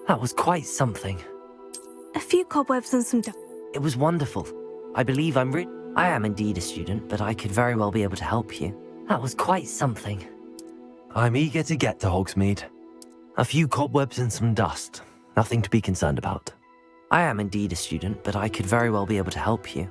That was quite something. A few cobwebs and some dust. It was wonderful. I believe I am indeed a student, but I could very well be able to help you. That was quite something. I'm eager to get to Hogsmeade. A few cobwebs and some dust. Nothing to be concerned about. I am indeed a student, but I could very well be able to help you.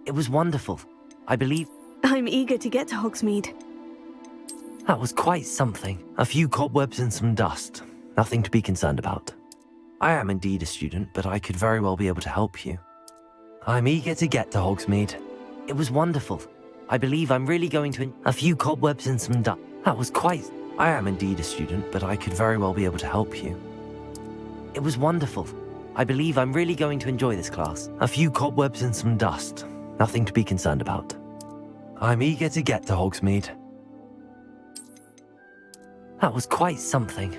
It was wonderful. I believe I'm eager to get to Hogsmeade. that was quite something. A few cobwebs and some dust. Nothing to be concerned about. I am indeed a student, but I could very well be able to help you. I'm eager to get to Hogsmeade. It was wonderful. I believe I'm really going to a few cobwebs and some dust. That was quite... I am indeed a student, but I could very well be able to help you. It was wonderful. I believe I'm really going to enjoy this class. A few cobwebs and some dust. Nothing to be concerned about. I'm eager to get to Hogsmeade. That was quite something.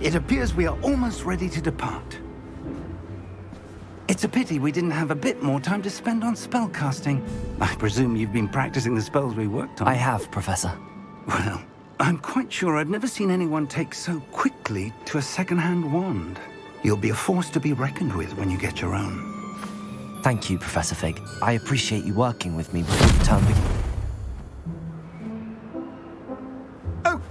It appears we are almost ready to depart. It's a pity we didn't have a bit more time to spend on spellcasting. I presume you've been practicing the spells we worked on. I have, Professor. Well, I'm quite sure I've never seen anyone take so quickly to a second-hand wand. You'll be a force to be reckoned with when you get your own. Thank you, Professor Fig. I appreciate you working with me before the term begins. Oh,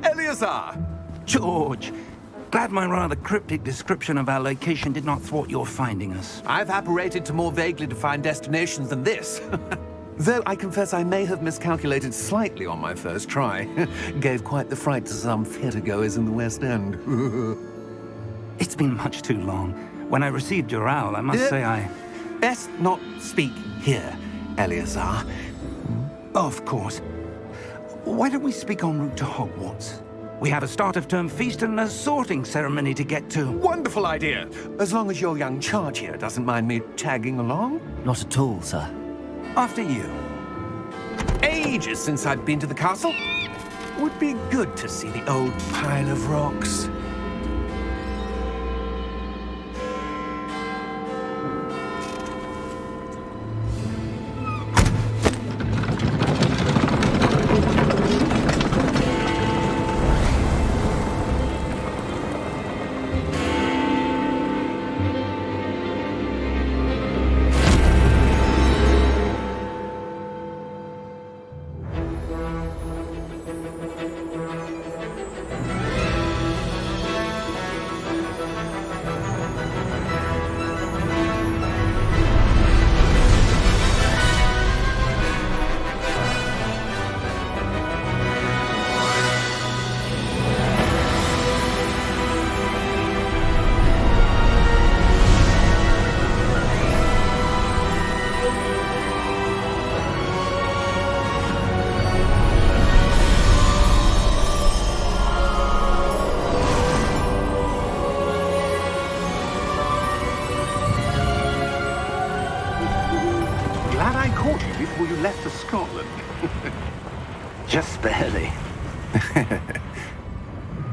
Eleazar! George, glad my rather cryptic description of our location did not thwart your finding us. I've apparated to more vaguely defined destinations than this. Though I confess I may have miscalculated slightly on my first try. Gave quite the fright to some theatregoers in the West End. It's been much too long. When I received your owl, I must say I... Best not speak here, Eleazar. Of course. Why don't we speak en route to Hogwarts? We have a start-of-term feast and a sorting ceremony to get to. Wonderful idea! As long as your young charge here doesn't mind me tagging along. Not at all, sir. After you. Ages since I've been to the castle. Would be good to see the old pile of rocks. Glad I caught you before you left for Scotland. Just barely.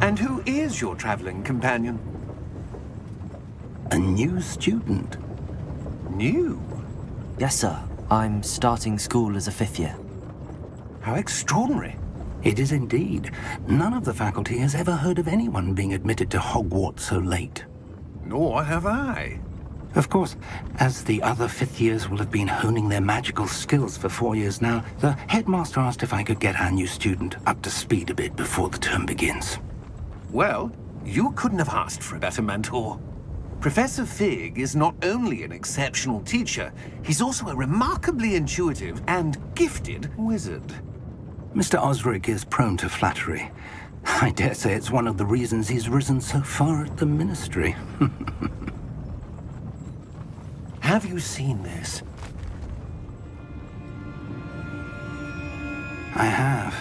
And who is your traveling companion? A new student. New? Yes, sir. I'm starting school as a 5th year. How extraordinary. It is indeed. None of the faculty has ever heard of anyone being admitted to Hogwarts so late. Nor have I. Of course, as the other 5th years will have been honing their magical skills for 4 years now, the headmaster asked if I could get our new student up to speed a bit before the term begins. Well, you couldn't have asked for a better mentor. Professor Fig is not only an exceptional teacher, he's also a remarkably intuitive and gifted wizard. Mr. Osric is prone to flattery. I dare say it's one of the reasons he's risen so far at the ministry. Have you seen this? I have.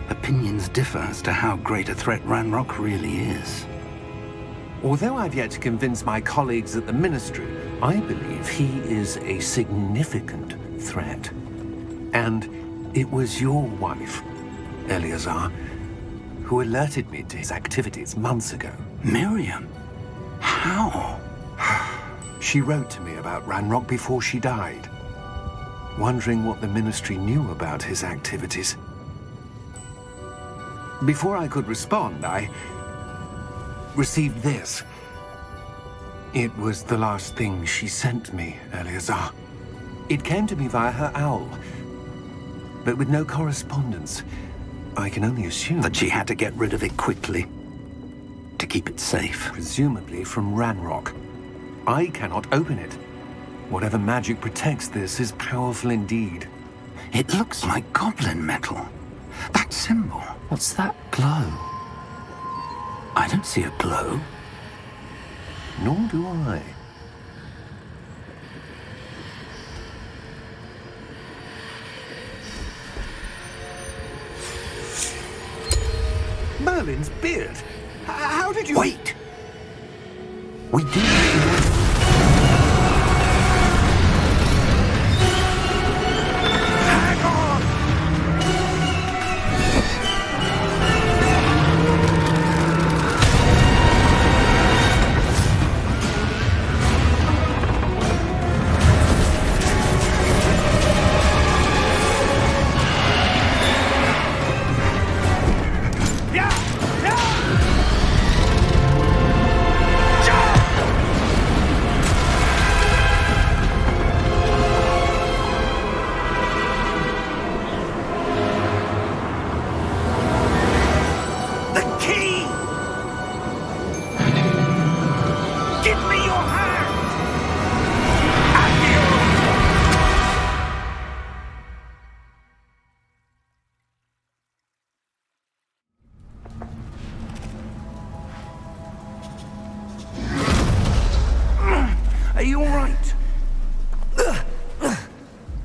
Opinions differ as to how great a threat Ranrock really is. Although I've yet to convince my colleagues at the Ministry, I believe he is a significant threat. And it was your wife, Eleazar, who alerted me to his activities months ago. Miriam? How? She wrote to me about Ranrock before she died, wondering what the Ministry knew about his activities. Before I could respond, I received this. It was the last thing she sent me, Eleazar. It came to me via her owl, but with no correspondence. I can only assume That she had to get rid of it quickly. To keep it safe. presumably from Ranrock. I cannot open it. Whatever magic protects this is powerful indeed. It looks like goblin metal. That symbol. What's that glow? I don't see a glow. Nor do I. Merlin's beard? How did you... Wait! We do. Hang on!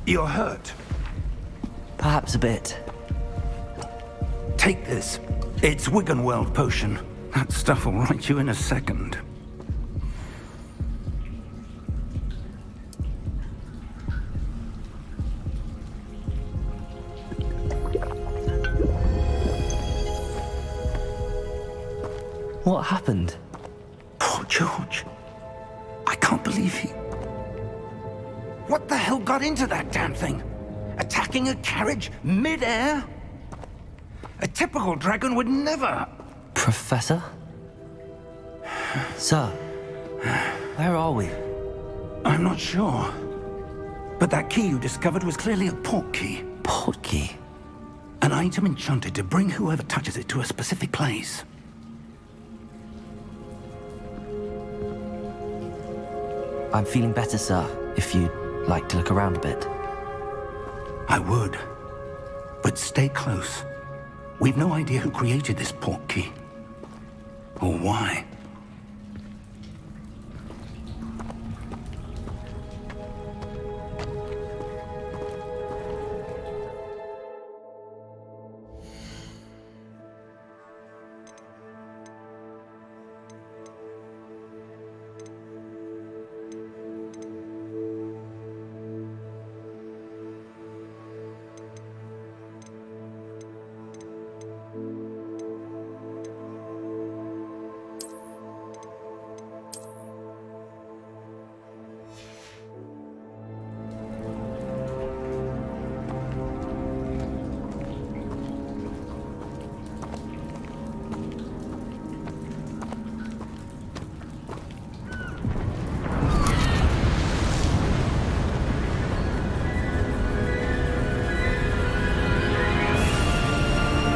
You're hurt. Perhaps a bit. Take this. It's Wiggenweld potion. That stuff will right you in a second. What happened? Poor George. I can't believe he... What the hell got into that damn thing? Attacking a carriage mid-air? A typical dragon would never... Professor? Sir, where are we? I'm not sure. But that key you discovered was clearly a port key. Port key? An item enchanted to bring whoever touches it to a specific place. I'm feeling better, sir, if you'd like to look around a bit. I would. But stay close. We've no idea who created this port key. Or why.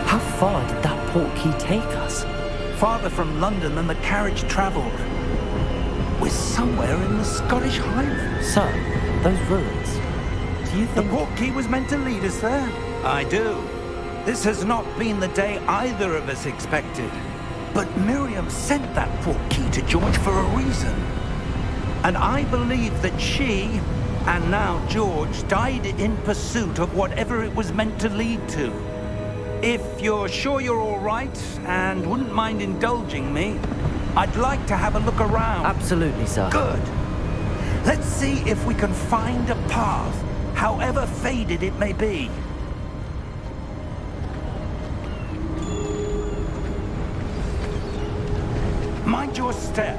How far did that port key take us? Farther from London than the carriage travelled. We're somewhere in the Scottish Highlands. Sir, those ruins. Do you The think... port key was meant to lead us there? I do. This has not been the day either of us expected. But Miriam sent that port key to George for a reason. And I believe that she, and now George, died in pursuit of whatever it was meant to lead to. If you're sure you're all right and wouldn't mind indulging me, I'd like to have a look around. Absolutely, sir. Good. Let's see if we can find a path, however faded it may be. Mind your step.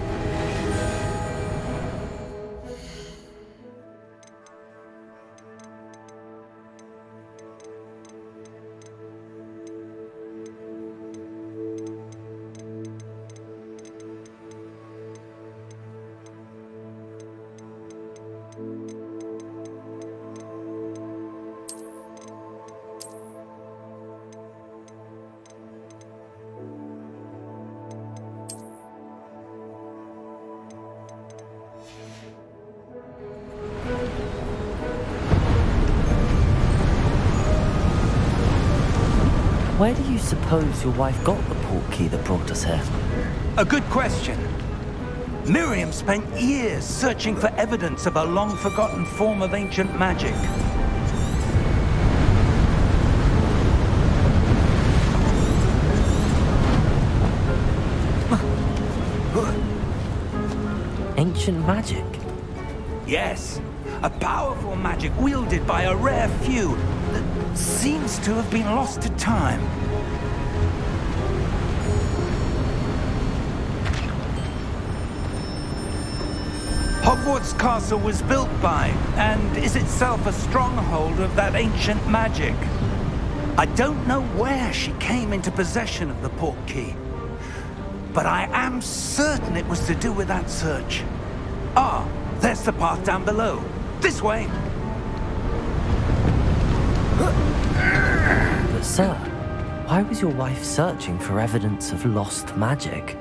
Where do you suppose your wife got the port key that brought us here? A good question. Miriam spent years searching for evidence of a long-forgotten form of ancient magic. Ancient magic? Yes, a powerful magic wielded by a rare few that seems to have been lost to time. Hogwarts Castle was built by, and is itself a stronghold of that ancient magic. I don't know where she came into possession of the port key, but I am certain it was to do with that search. Ah, there's the path down below. This way! But sir, why was your wife searching for evidence of lost magic?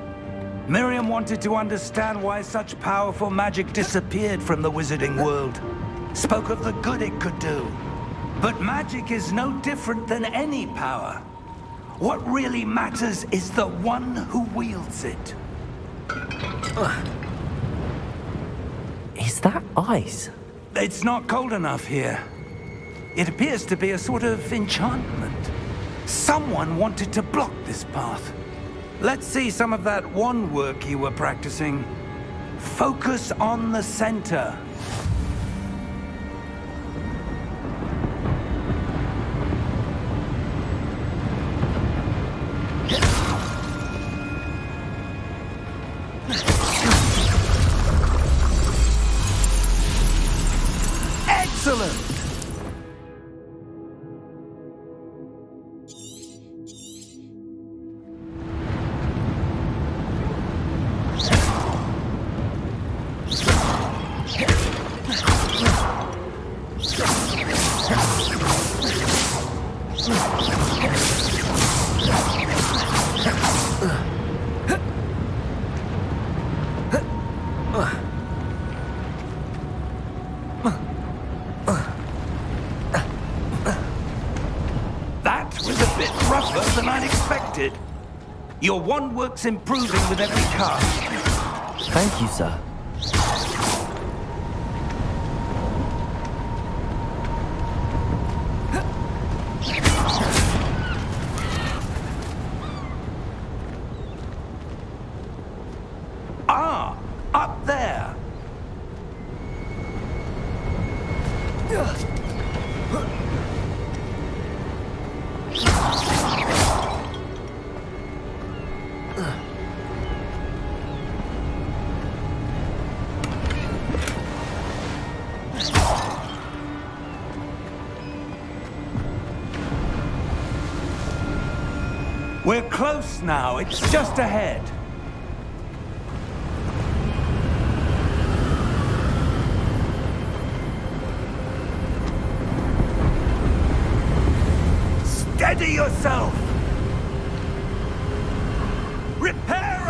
Miriam wanted to understand why such powerful magic disappeared from the wizarding world. Spoke of the good it could do. But magic is no different than any power. What really matters is the one who wields it. Is that ice? It's not cold enough here. It appears to be a sort of enchantment. Someone wanted to block this path. Let's see some of that wand work you were practicing. Focus on the center. Excellent! That was a bit rougher than I'd expected. Your wand work's improving with every cast. Thank you, sir. Ah, up there. We're close now. It's just ahead. Steady yourself! Reparo!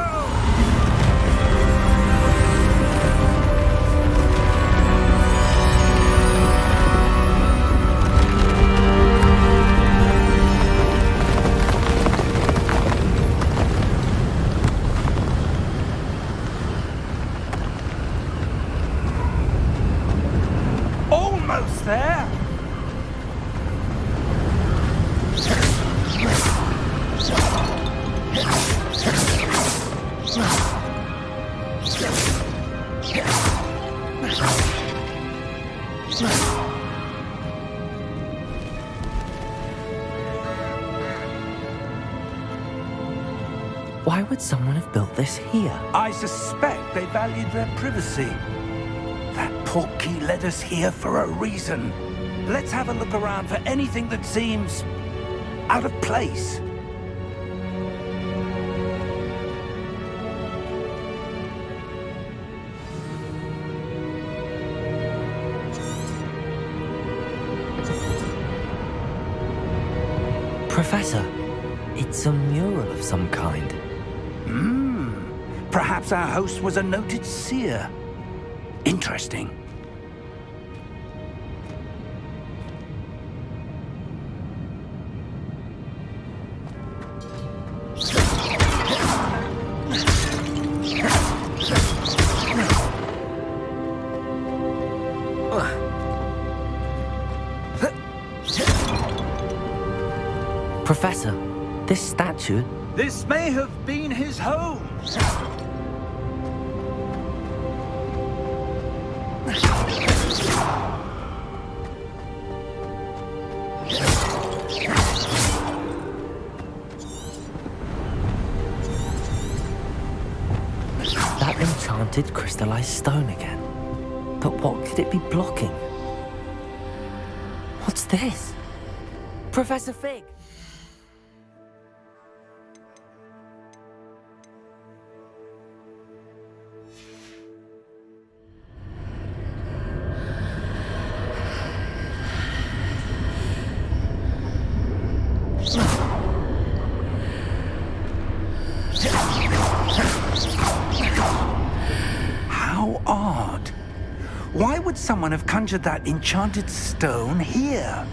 Almost there! Why would someone have built this here? I suspect they valued their privacy. That portkey led us here for a reason. Let's have a look around for anything that seems out of place. Professor, it's a mural of some kind. Perhaps our host was a noted seer. Interesting. Professor, this statue... This may have been his home. That enchanted crystallized stone again. But what could it be blocking? What's this? Professor Fig! How odd. Why would someone have conjured that enchanted stone here?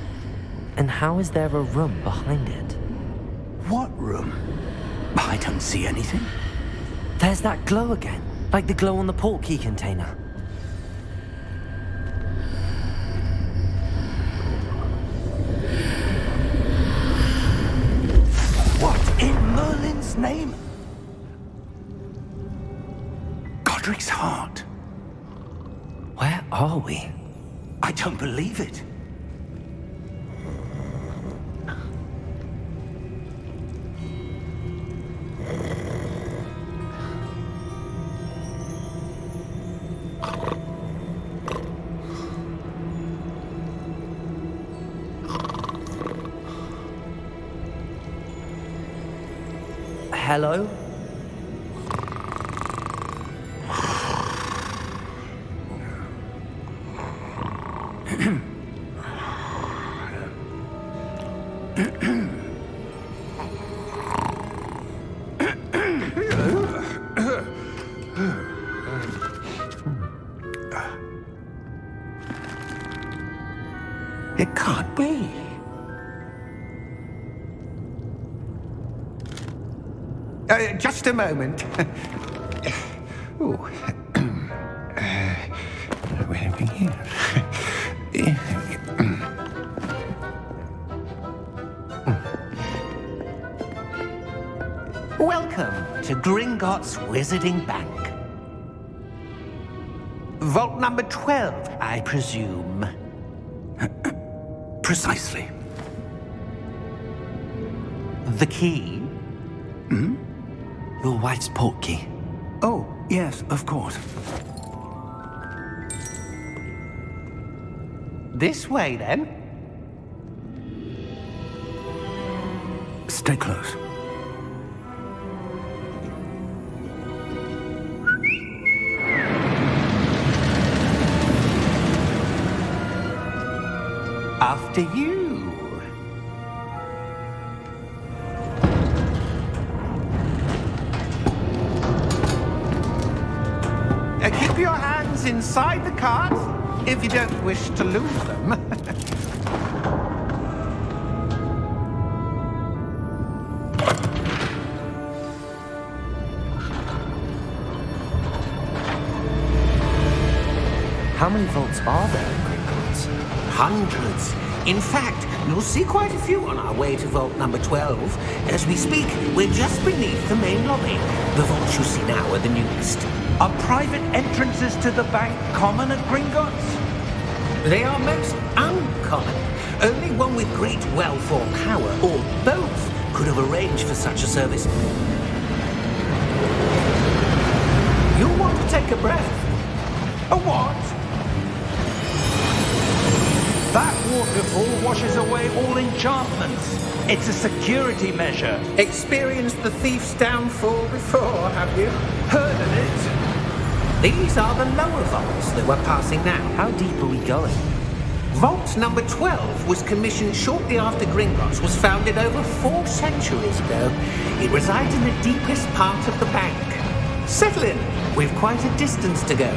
And how is there a room behind it? What room? I don't see anything. There's that glow again, like the glow on the portkey container. are we? I don't believe it. Hello? It can't be. Just a moment. Ooh. Where are we here? Welcome to Gringotts Wizarding Bank. Vault number 12, I presume. Precisely. The key? Your wife's portkey. Oh, yes, of course. This way, then. Stay close. After you. Keep your hands inside the cart if you don't wish to lose them. How many vaults are there in Gringotts? Hundreds. In fact, you'll see quite a few on our way to vault number 12. As we speak, we're just beneath the main lobby. The vaults you see now are the newest. Are private entrances to the bank common at Gringotts? They are most uncommon. Only one with great wealth or power, or both, could have arranged for such a service. You'll want to take a breath. A what? That waterfall washes away all enchantments. It's a security measure. Experienced the thief's downfall before, have you? Heard of it? These are the lower vaults that we're passing now. How deep are we going? Vault number 12 was commissioned shortly after Gringotts was founded over 4 centuries ago. It resides in the deepest part of the bank. Settle in. We've quite a distance to go.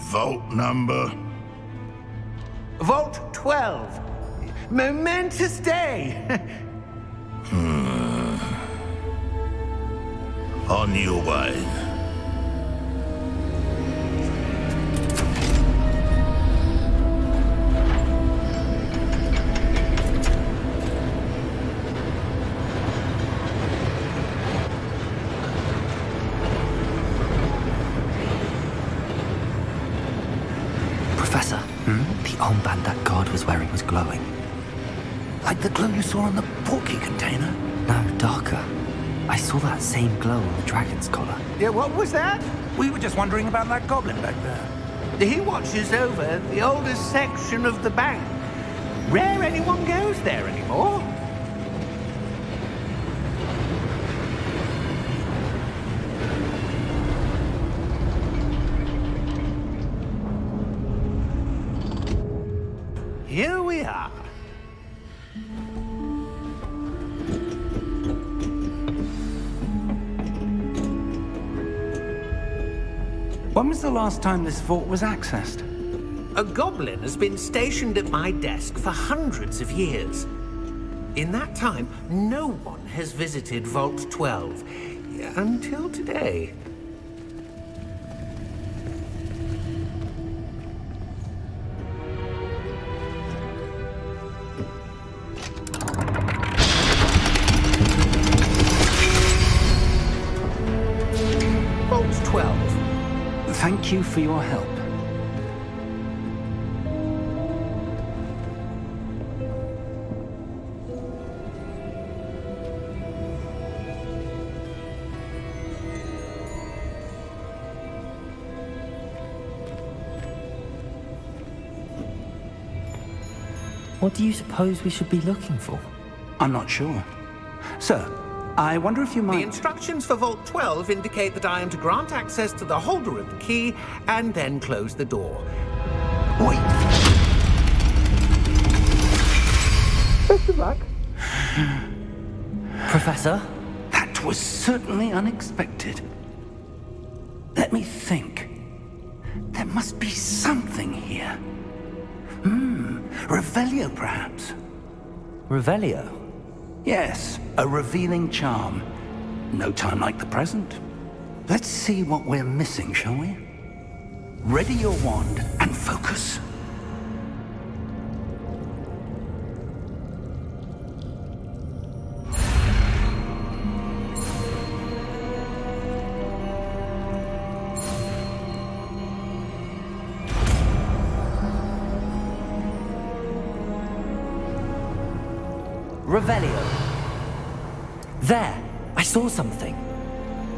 Vault number? Vault 12. Momentous day. On your way. Professor, the armband that guard was wearing was glowing. Like the glow you saw on the portkey container? No, darker. I saw that same glow on the dragon's collar. Yeah, what was that? We were just wondering about that goblin back there. He watches over the oldest section of the bank. Rare anyone goes there anymore. Here we are. When was the last time this vault was accessed? A goblin has been stationed at my desk for hundreds of years. In that time, no one has visited Vault 12 until today. Thank you for your help. What do you suppose we should be looking for? I'm not sure. Sir, I wonder if you The might... instructions for Vault 12 indicate that I am to grant access to the holder of the key and then close the door. Wait! Best of luck. Professor? That was certainly unexpected. Let me think. There must be something here. Revelio, perhaps? Revelio? Yes, a revealing charm. No time like the present. Let's see what we're missing, shall we? Ready your wand and focus. Revelio. There! I saw something.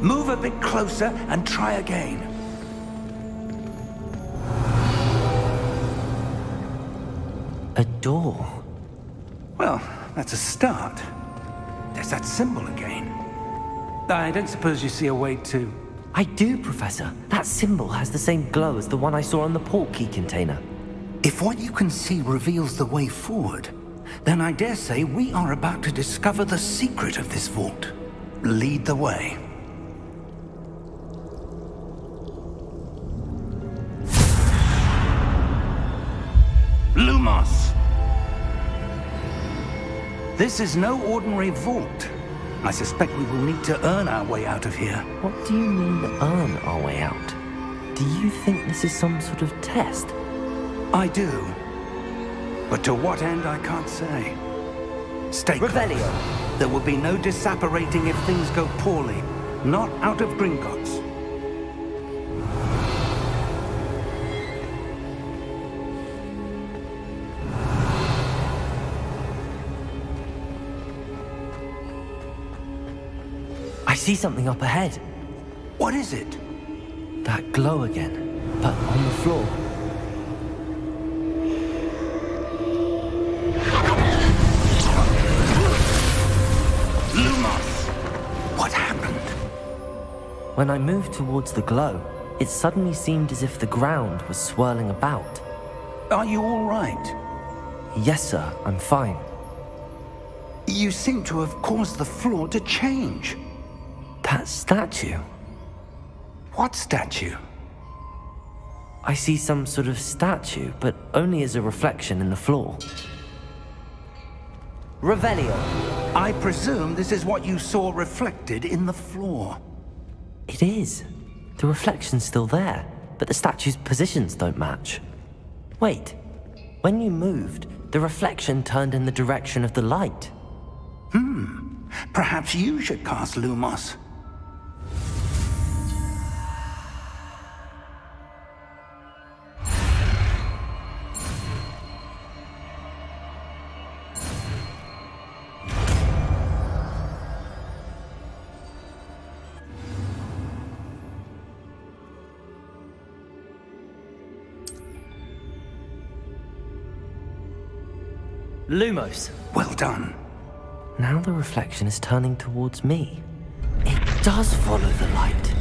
Move a bit closer and try again. A door. Well, that's a start. There's that symbol again. I don't suppose you see a way to... I do, Professor. That symbol has the same glow as the one I saw on the port key container. If what you can see reveals the way forward, then I dare say we are about to discover the secret of this vault. Lead the way. Lumos! This is no ordinary vault. I suspect we will need to earn our way out of here. What do you mean, earn our way out? Do you think this is some sort of test? I do. But to what end, I can't say. Stay close. Revelio. There will be no disapparating if things go poorly. Not out of Gringotts. I see something up ahead. What is it? That glow again, but on the floor. Lumos! What happened? When I moved towards the glow, it suddenly seemed as if the ground was swirling about. Are you all right? Yes, sir, I'm fine. You seem to have caused the floor to change. That statue. What statue? I see some sort of statue, but only as a reflection in the floor. Revelio. I presume this is what you saw reflected in the floor. It is. The reflection's still there, but the statue's positions don't match. Wait. When you moved, the reflection turned in the direction of the light. Perhaps you should cast Lumos. Lumos. Well done. Now the reflection is turning towards me. It does follow the light.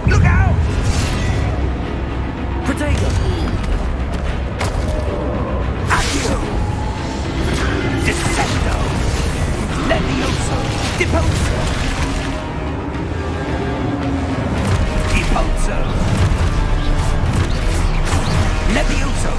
Look out! Protego! Accio! Descendo! Levioso! Deposo! Deposo! Levioso!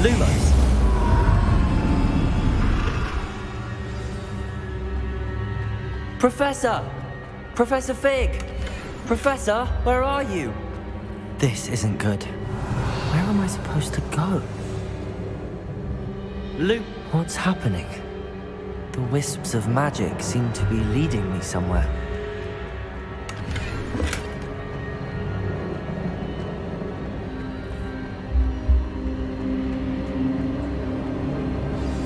Lumos. Professor! Professor Fig! Professor, where are you? This isn't good. Where am I supposed to go? Luke, what's happening? The wisps of magic seem to be leading me somewhere.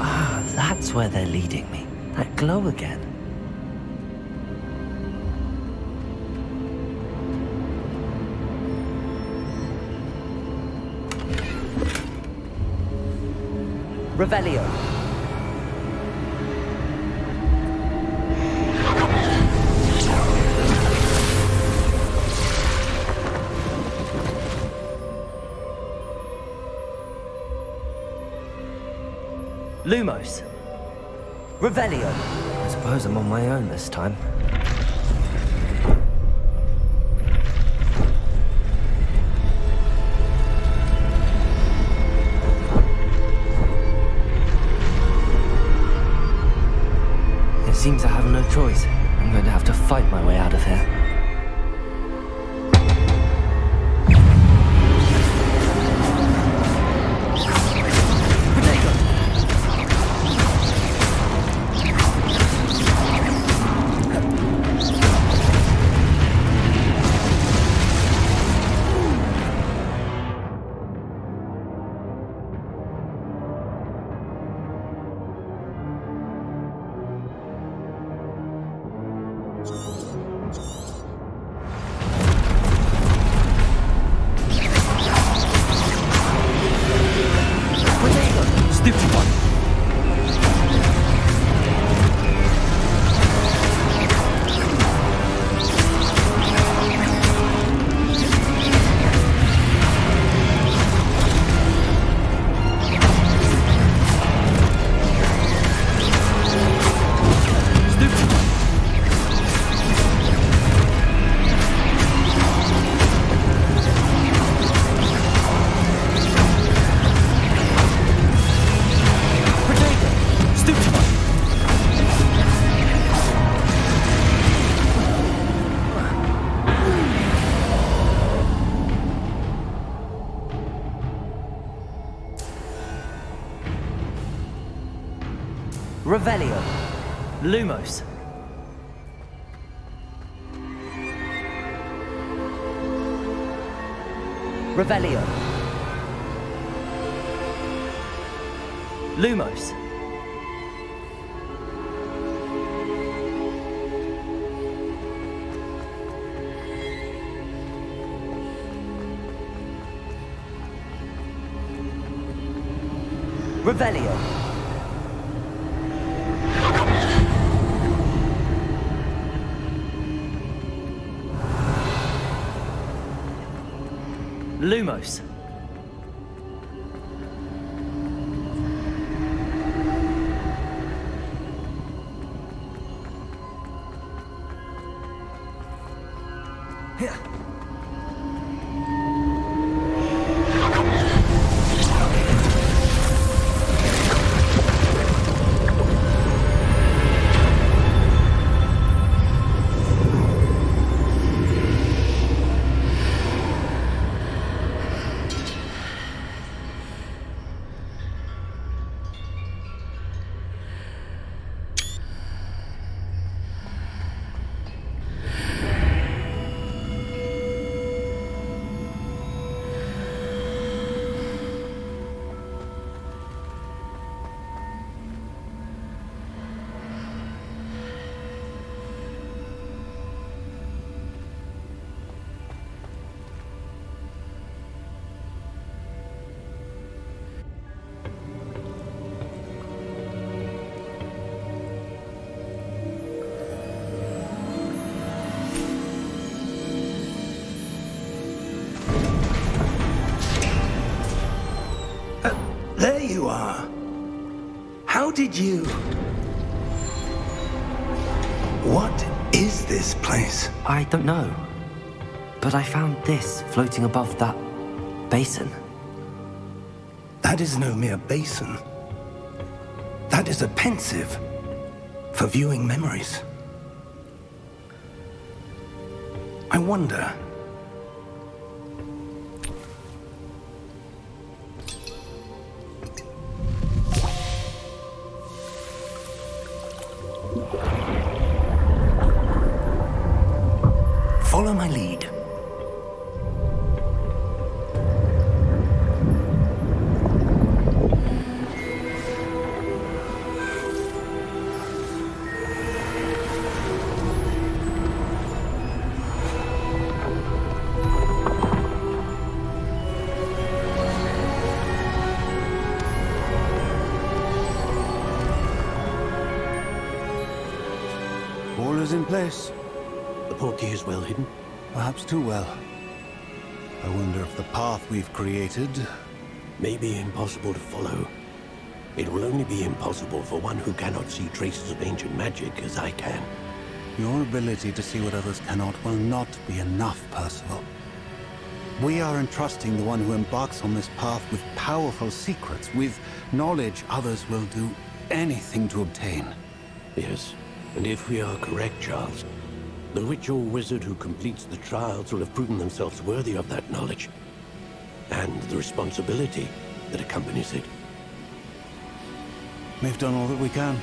Ah, that's where they're leading me. That glow again. Revelio. Lumos. Revelio. I suppose I'm on my own this time. It seems I have no choice. I'm going to have to fight my way out of here. Revelio. Lumos. Revelio. Lumos. Revelio. Lumos. There you are. How did you... What is this place? I don't know. But I found this floating above that basin. A That is no mere basin. That is a pensive for viewing memories. I wonder... Follow my lead. All is in place. The portkey is well hidden. Perhaps too well. I wonder if the path we've created... May be impossible to follow. It will only be impossible for one who cannot see traces of ancient magic as I can. Your ability to see what others cannot will not be enough, Percival. We are entrusting the one who embarks on this path with powerful secrets, with knowledge others will do anything to obtain. Yes, and if we are correct, Charles, the witch or wizard who completes the trials will have proven themselves worthy of that knowledge, and the responsibility that accompanies it. We've done all that we can.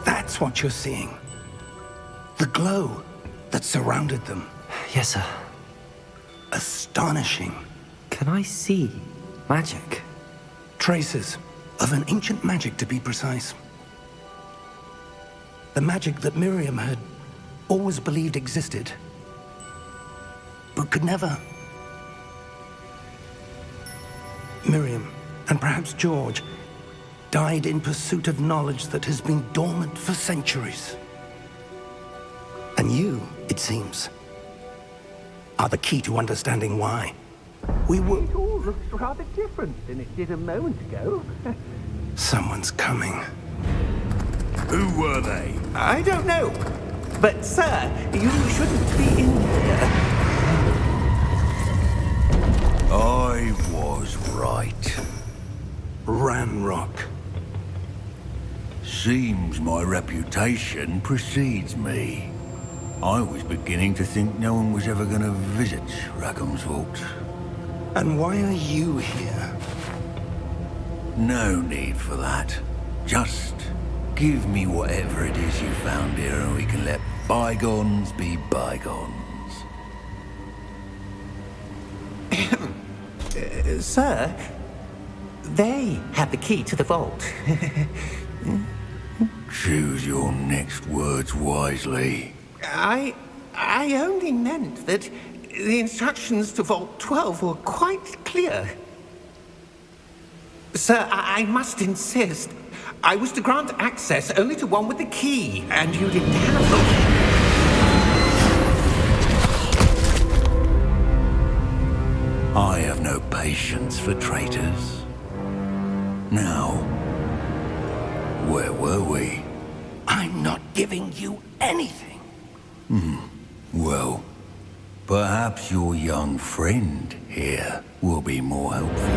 That's what you're seeing. The glow that surrounded them. Yes, sir. Astonishing. Can I see magic? Traces of an ancient magic, to be precise. The magic that Miriam had always believed existed, but could never. Miriam, and perhaps George, died in pursuit of knowledge that has been dormant for centuries. And you, it seems, are the key to understanding why. We were... It all looks rather different than it did a moment ago. Someone's coming. Who were they? I don't know. But, sir, you shouldn't be in here. I was right. Ranrock. Seems my reputation precedes me. I was beginning to think no one was ever going to visit Rackham's Vault. And why are you here? No need for that. Just give me whatever it is you found here and we can let bygones be bygones. Sir, they have the key to the vault. Choose your next words wisely. I only meant that the instructions to Vault 12 were quite clear. Sir, I must insist. I was to grant access only to one with the key, and you didn't have them. I have no patience for traitors. Now, where were we? I'm not giving you anything. Well, perhaps your young friend here will be more helpful.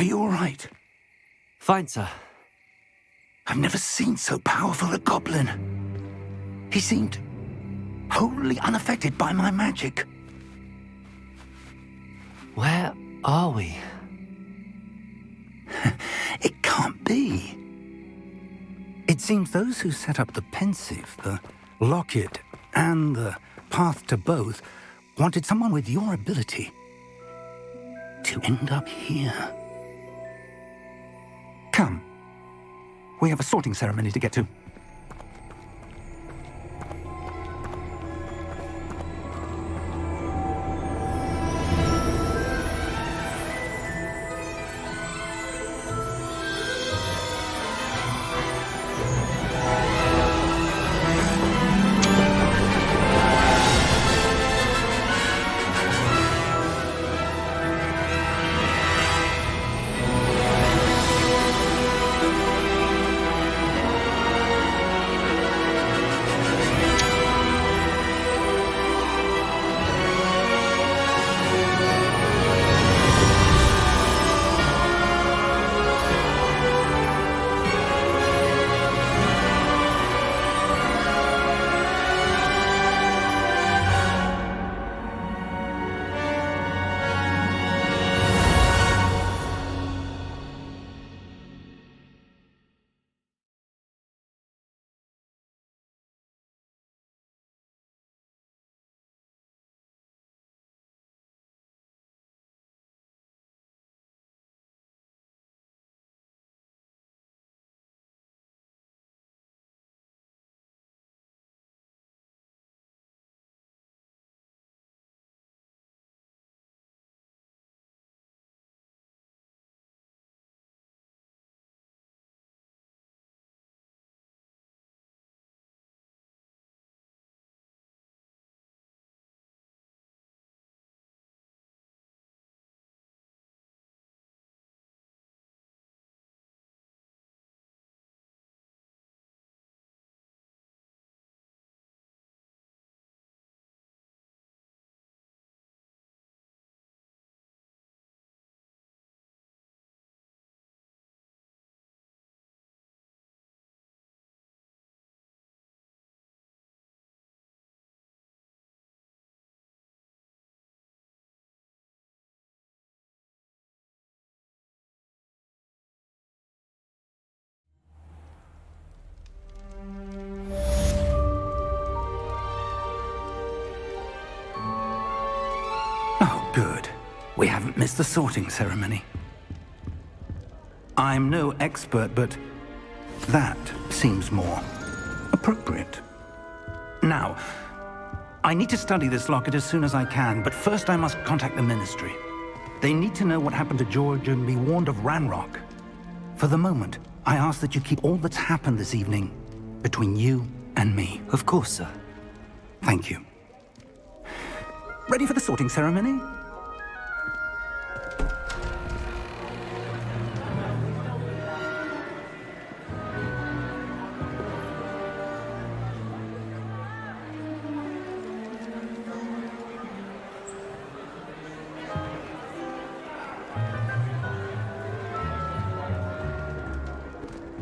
Are you all right? Fine, sir. I've never seen so powerful a goblin. He seemed wholly unaffected by my magic. Where are we? It can't be. It seems those who set up the pensive, the locket, and the path to both wanted someone with your ability to end up here. Come. We have a sorting ceremony to get to. Good. We haven't missed the sorting ceremony. I'm no expert, but that seems more appropriate. Now, I need to study this locket as soon as I can, but first I must contact the Ministry. They need to know what happened to George and be warned of Ranrock. For the moment, I ask that you keep all that's happened this evening between you and me. Of course, sir. Thank you. Ready for the sorting ceremony?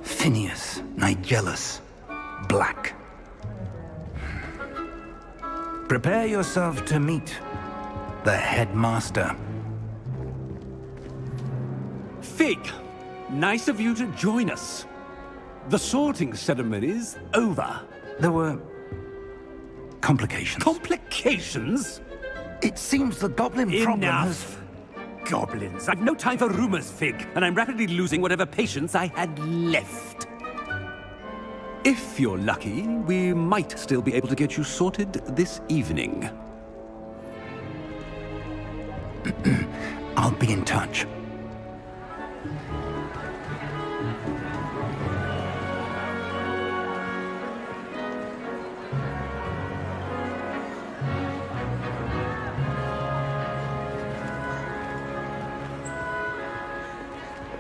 Phineas, Nigellus, Black. Prepare yourself to meet the headmaster. Fig, nice of you to join us. The sorting ceremony's over. There were complications. Complications? It seems the goblin problem has... Enough! Goblins. I've no time for rumors, Fig, and I'm rapidly losing whatever patience I had left. If you're lucky, we might still be able to get you sorted this evening. I'll be in touch.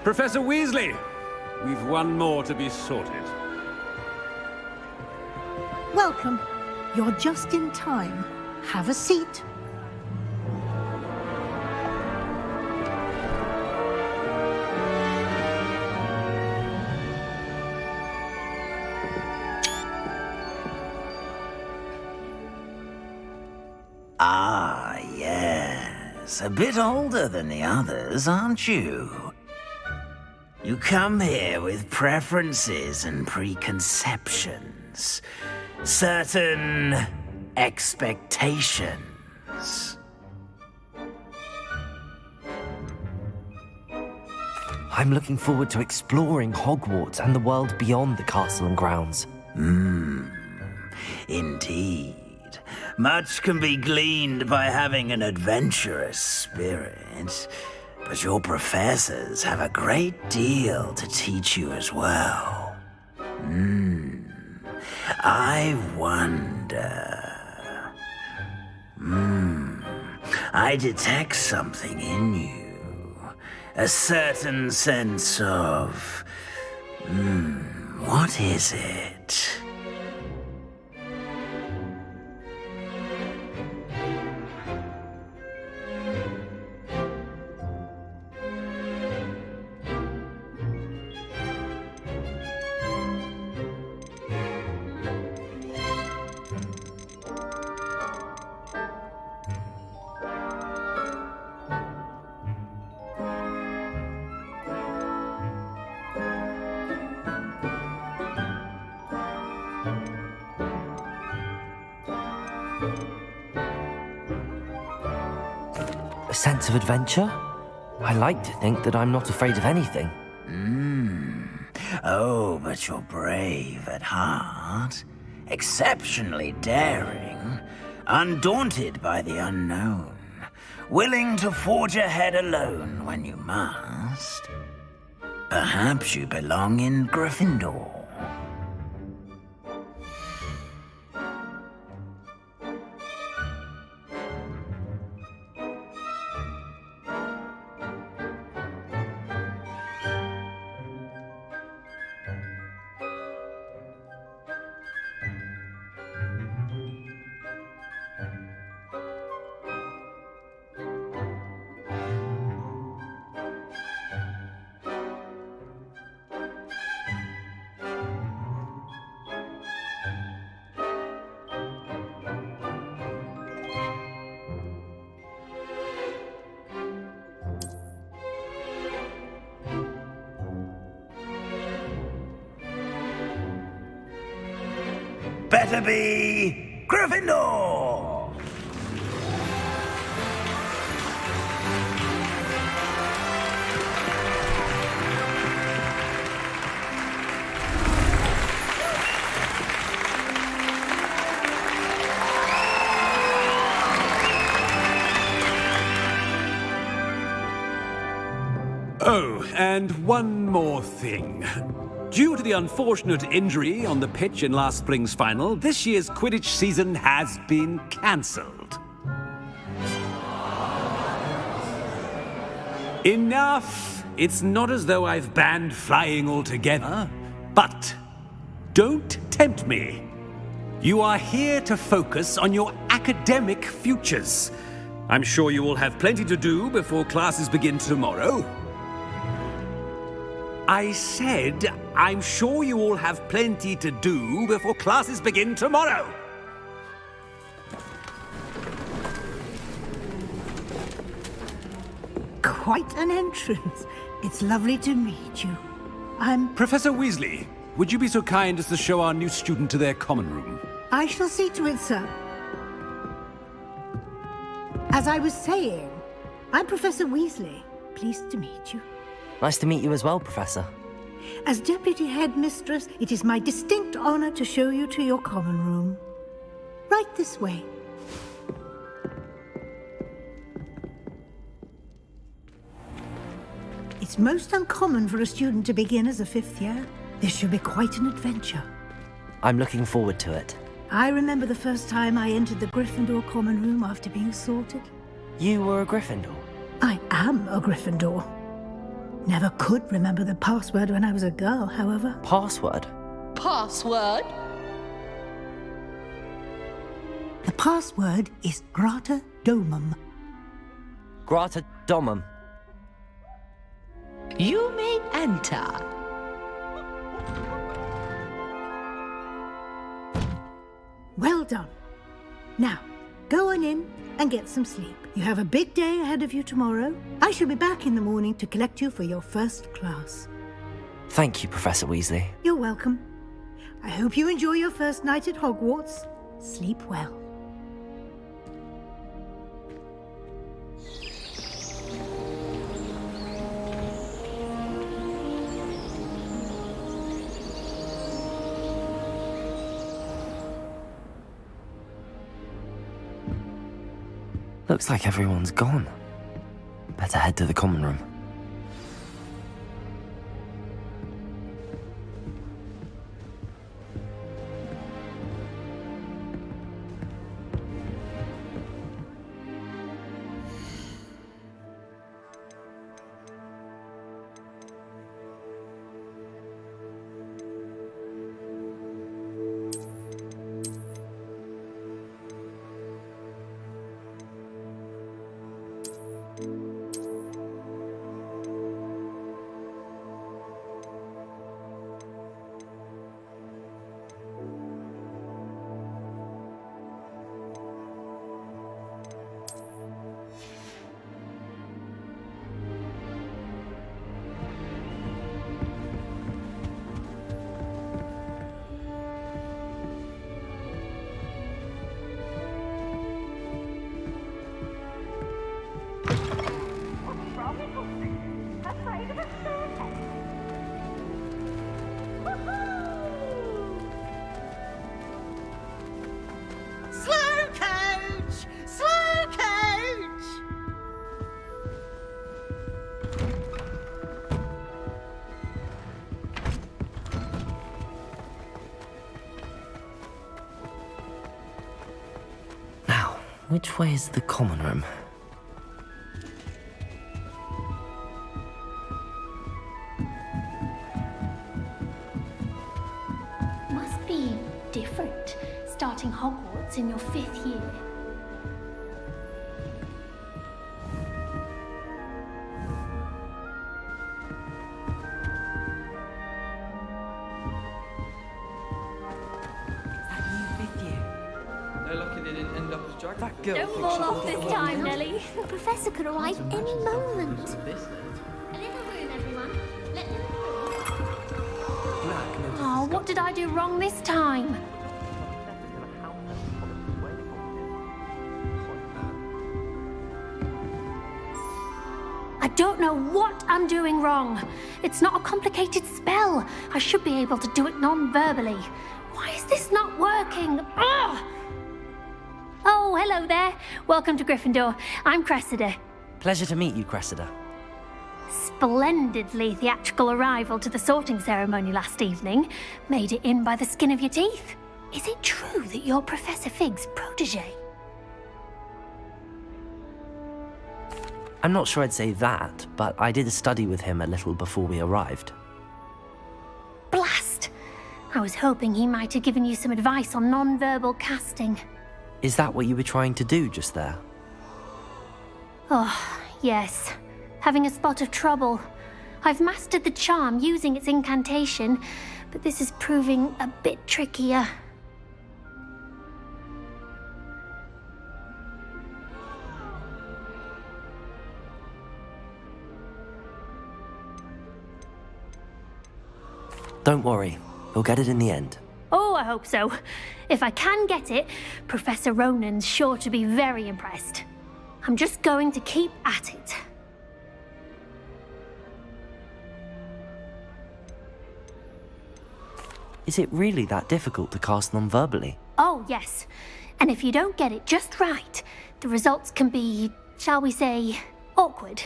Professor Weasley, we've one more to be sorted. Welcome. You're just in time. Have a seat. Ah, yes. A bit older than the others, aren't you? You come here with preferences and preconceptions. Certain expectations. I'm looking forward to exploring Hogwarts and the world beyond the castle and grounds. Indeed. Much can be gleaned by having an adventurous spirit, but your professors have a great deal to teach you as well. I wonder... I detect something in you. A certain sense of... what is it? A sense of adventure? I like to think that I'm not afraid of anything. Oh, but you're brave at heart. Exceptionally daring. Undaunted by the unknown. Willing to forge ahead alone when you must. Perhaps you belong in Gryffindor. Better be Gryffindor! Oh, and one more thing. Due to the unfortunate injury on the pitch in last spring's final, this year's Quidditch season has been cancelled. Enough! It's not as though I've banned flying altogether, but don't tempt me. You are here to focus on your academic futures. I'm sure you will have plenty to do before classes begin tomorrow. I said, I'm sure you all have plenty to do before classes begin tomorrow. Quite an entrance. It's lovely to meet you. I'm... Professor Weasley, would you be so kind as to show our new student to their common room? I shall see to it, sir. As I was saying, I'm Professor Weasley. Pleased to meet you. Nice to meet you as well, Professor. As Deputy Headmistress, it is my distinct honor to show you to your common room. Right this way. It's most uncommon for a student to begin as a fifth year. This should be quite an adventure. I'm looking forward to it. I remember the first time I entered the Gryffindor common room after being sorted. You were a Gryffindor? I am a Gryffindor. Never could remember the password when I was a girl, however. Password? Password? The password is Grata Domum. Grata Domum. You may enter. Well done. Now, go on in and get some sleep. You have a big day ahead of you tomorrow. I shall be back in the morning to collect you for your first class. Thank you, Professor Weasley. You're welcome. I hope you enjoy your first night at Hogwarts. Sleep well. Looks like everyone's gone. Better head to the common room. Which way is the common room? Must be different, starting Hogwarts in your 5th year. Don't fall off this time, Nellie. The professor could arrive any moment. A little room, everyone. Let them through. Oh, what did I do wrong this time? I don't know what I'm doing wrong. It's not a complicated spell. I should be able to do it non-verbally. Why is this not working? Ugh! Oh, hello there. Welcome to Gryffindor. I'm Cressida. Pleasure to meet you, Cressida. Splendidly theatrical arrival to the sorting ceremony last evening. Made it in by the skin of your teeth. Is it true that you're Professor Fig's protege? I'm not sure I'd say that, but I did study with him a little before we arrived. Blast! I was hoping he might have given you some advice on non-verbal casting. Is that what you were trying to do just there? Oh, yes. Having a spot of trouble. I've mastered the charm using its incantation, but this is proving a bit trickier. Don't worry, we'll get it in the end. Oh, I hope so. If I can get it, Professor Ronan's sure to be very impressed. I'm just going to keep at it. Is it really that difficult to cast non-verbally? Oh, yes. And if you don't get it just right, the results can be, shall we say, awkward.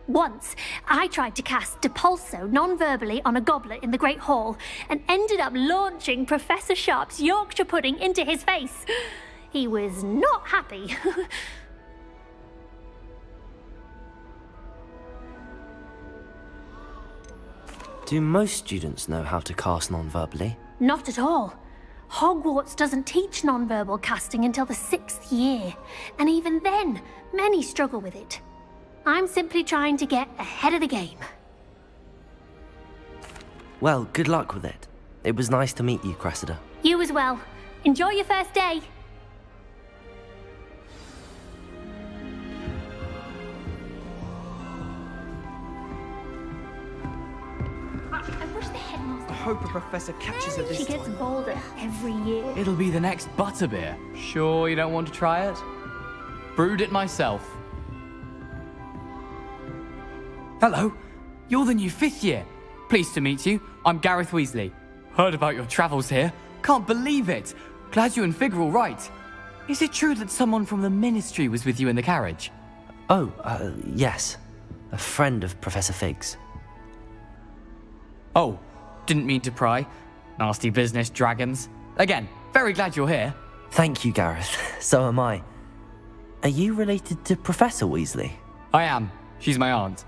Once, I tried to cast Depulso non-verbally on a goblet in the Great Hall and ended up launching Professor Sharp's Yorkshire pudding into his face. He was not happy. Do most students know how to cast non-verbally? Not at all. Hogwarts doesn't teach non-verbal casting until the 6th year, and even then, many struggle with it. I'm simply trying to get ahead of the game. Well, good luck with it. It was nice to meet you, Cressida. You as well. Enjoy your first day. I hope a professor catches her this She gets time. bolder every year. It'll be the next butterbeer. Sure you don't want to try it? Brewed it myself. Hello, you're the new 5th year. Pleased to meet you. I'm Gareth Weasley. Heard about your travels here. Can't believe it. Glad you and Fig are all right. Is it true that someone from the Ministry was with you in the carriage? Oh, yes. A friend of Professor Fig's. Oh, didn't mean to pry. Nasty business, dragons. Again, very glad you're here. Thank you, Gareth. So am I. Are you related to Professor Weasley? I am. She's my aunt.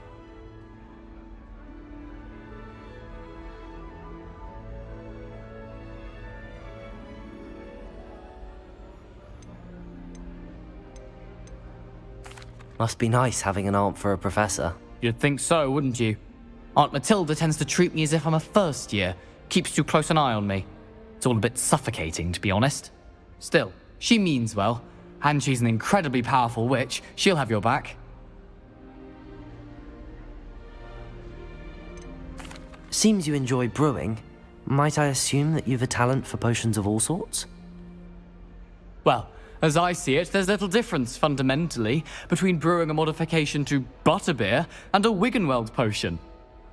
Must be nice having an aunt for a professor. You'd think so, wouldn't you? Aunt Matilda tends to treat me as if I'm a first year. Keeps too close an eye on me. It's all a bit suffocating, to be honest. Still, she means well. And she's an incredibly powerful witch. She'll have your back. Seems you enjoy brewing. Might I assume that you've a talent for potions of all sorts? Well, as I see it, there's little difference, fundamentally, between brewing a modification to butterbeer and a Wiggenweld potion.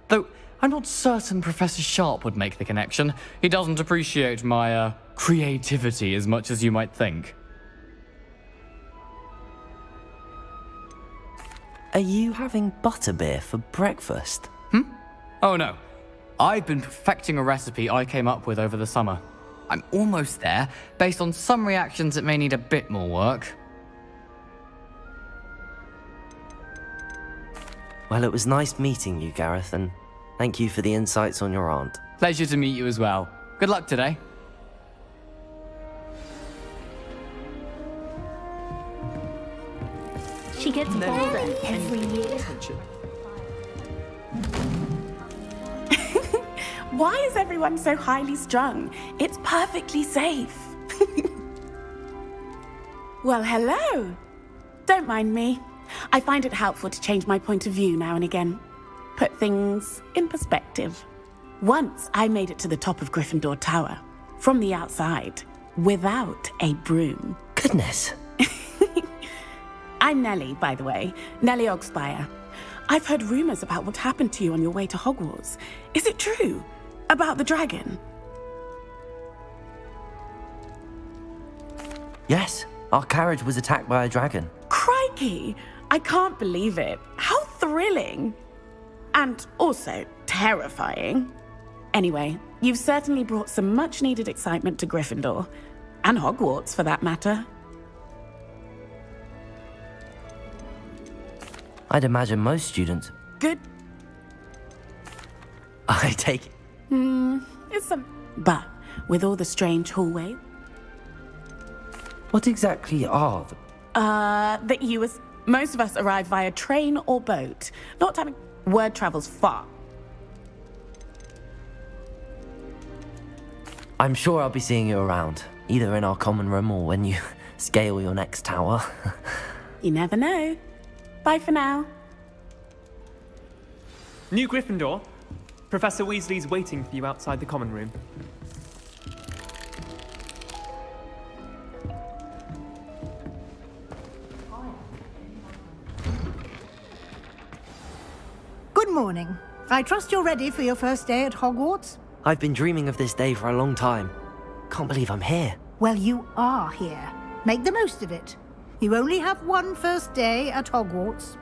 Though, I'm not certain Professor Sharp would make the connection. He doesn't appreciate my, creativity as much as you might think. Are you having butterbeer for breakfast? Oh no. I've been perfecting a recipe I came up with over the summer. I'm almost there, based on some reactions that may need a bit more work. Well, it was nice meeting you, Gareth, and thank you for the insights on your aunt. Pleasure to meet you as well. Good luck today. She gets bolder every year. Why is everyone so highly strung? It's perfectly safe. Well, hello. Don't mind me. I find it helpful to change my point of view now and again. Put things in perspective. Once I made it to the top of Gryffindor Tower, from the outside, without a broom. Goodness. I'm Nellie, by the way. Nellie Ogspire. I've heard rumors about what happened to you on your way to Hogwarts. Is it true? About the dragon? Yes, our carriage was attacked by a dragon. Crikey! I can't believe it. How thrilling! And also terrifying. Anyway, you've certainly brought some much-needed excitement to Gryffindor. And Hogwarts, for that matter. I'd imagine most students... Good. I take it. It's some... But, with all the strange hallways... What exactly are the... that you as... Most of us arrive via train or boat. Not having... Word travels far. I'm sure I'll be seeing you around, either in our common room or when you scale your next tower. You never know. Bye for now. New Gryffindor. Professor Weasley's waiting for you outside the common room. Good morning. I trust you're ready for your first day at Hogwarts? I've been dreaming of this day for a long time. Can't believe I'm here. Well, you are here. Make the most of it. You only have one first day at Hogwarts.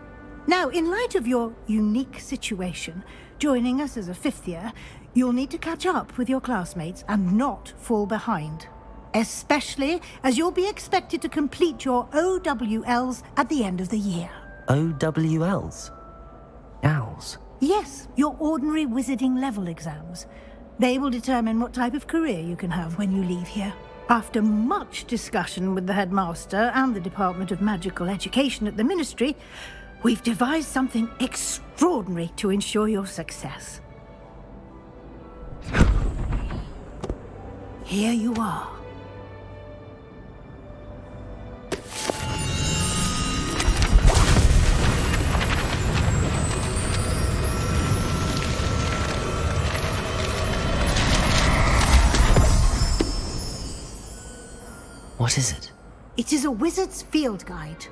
Now, in light of your unique situation, joining us as a 5th year, you'll need to catch up with your classmates and not fall behind. Especially as you'll be expected to complete your OWLs at the end of the year. OWLs? Owls? Yes, your ordinary wizarding level exams. They will determine what type of career you can have when you leave here. After much discussion with the headmaster and the Department of Magical Education at the Ministry, we've devised something extraordinary to ensure your success. Here you are. It is a wizard's field guide.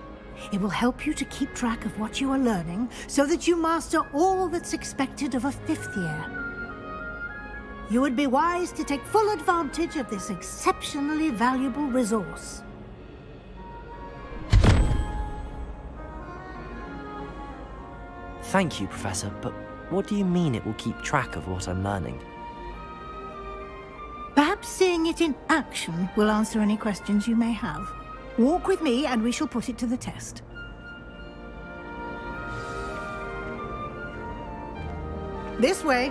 It will help you to keep track of what you are learning so that you master all that's expected of a 5th year. You would be wise to take full advantage of this exceptionally valuable resource. Thank you, Professor, but what do you mean it will keep track of what I'm learning? Perhaps seeing it in action will answer any questions you may have. Walk with me and we shall put it to the test. This way.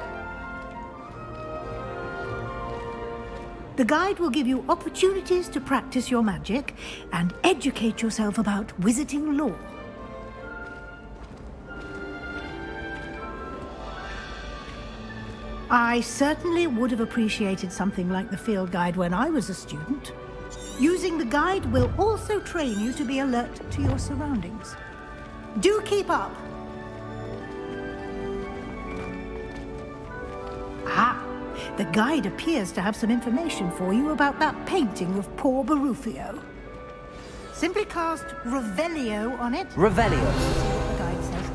The guide will give you opportunities to practice your magic and educate yourself about wizarding lore. I certainly would have appreciated something like the field guide when I was a student. Using the guide will also train you to be alert to your surroundings. Do keep up! Ah, the guide appears to have some information for you about that painting of poor Barufio. Simply cast Revelio on it. Revelio. See what the guide says.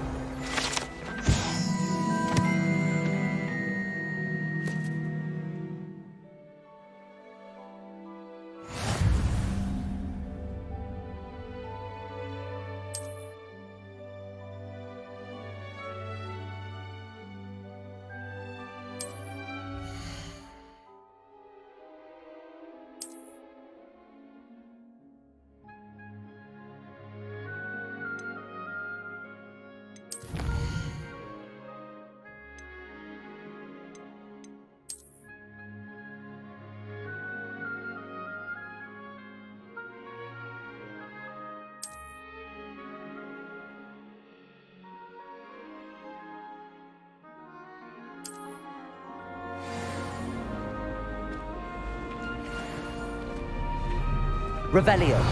Revelio.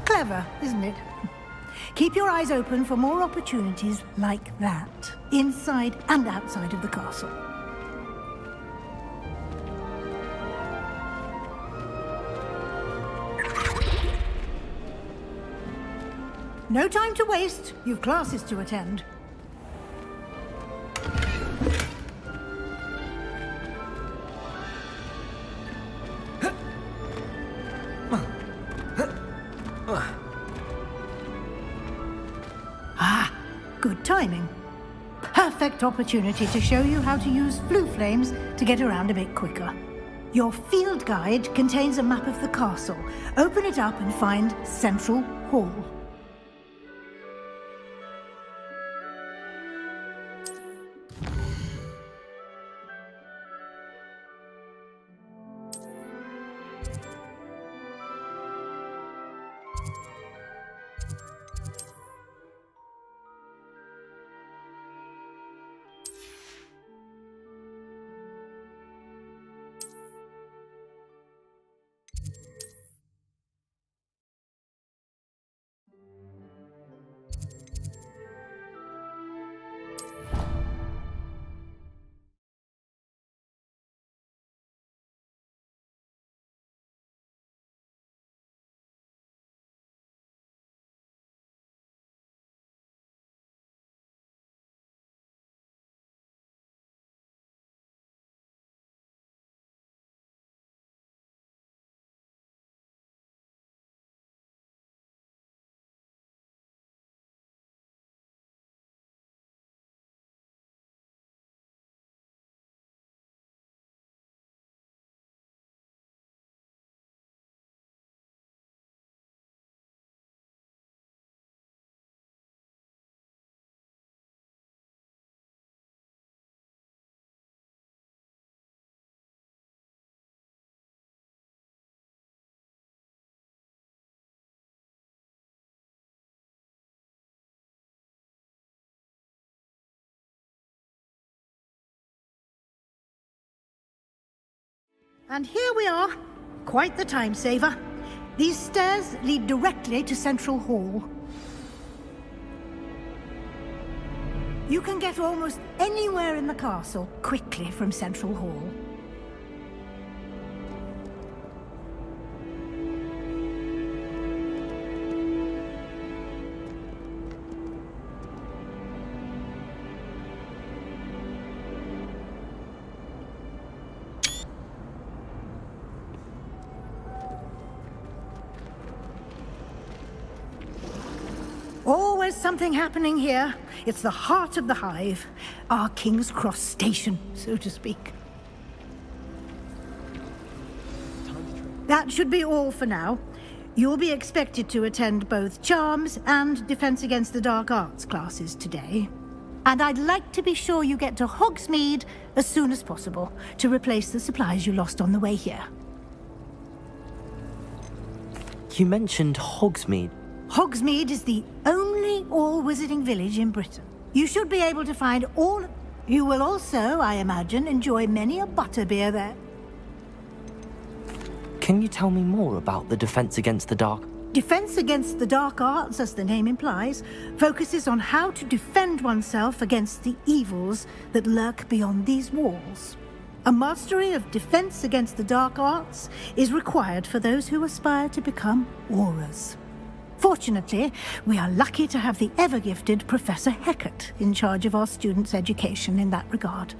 Clever, isn't it? Keep your eyes open for more opportunities like that, inside and outside of the castle. No time to waste. You've classes to attend. Good timing. Perfect opportunity to show you how to use flue flames to get around a bit quicker. Your field guide contains a map of the castle. Open it up and find Central Hall. And here we are. Quite the time saver. These stairs lead directly to Central Hall. You can get almost anywhere in the castle quickly from Central Hall. always something happening here. It's the heart of the hive. Our King's Cross station, so to speak. That should be all for now. You'll be expected to attend both Charms and Defense Against the Dark Arts classes today. And I'd like to be sure you get to Hogsmeade as soon as possible to replace the supplies you lost on the way here. You mentioned Hogsmeade. Hogsmeade is the only all-wizarding village in Britain. You should be able to find all... You will also, I imagine, enjoy many a butterbeer there. Can you tell me more about the Defense Against the Dark? Defense Against the Dark Arts, as the name implies, focuses on how to defend oneself against the evils that lurk beyond these walls. A mastery of Defense Against the Dark Arts is required for those who aspire to become Aurors. Fortunately, we are lucky to have the ever-gifted Professor Hecat in charge of our students' education in that regard.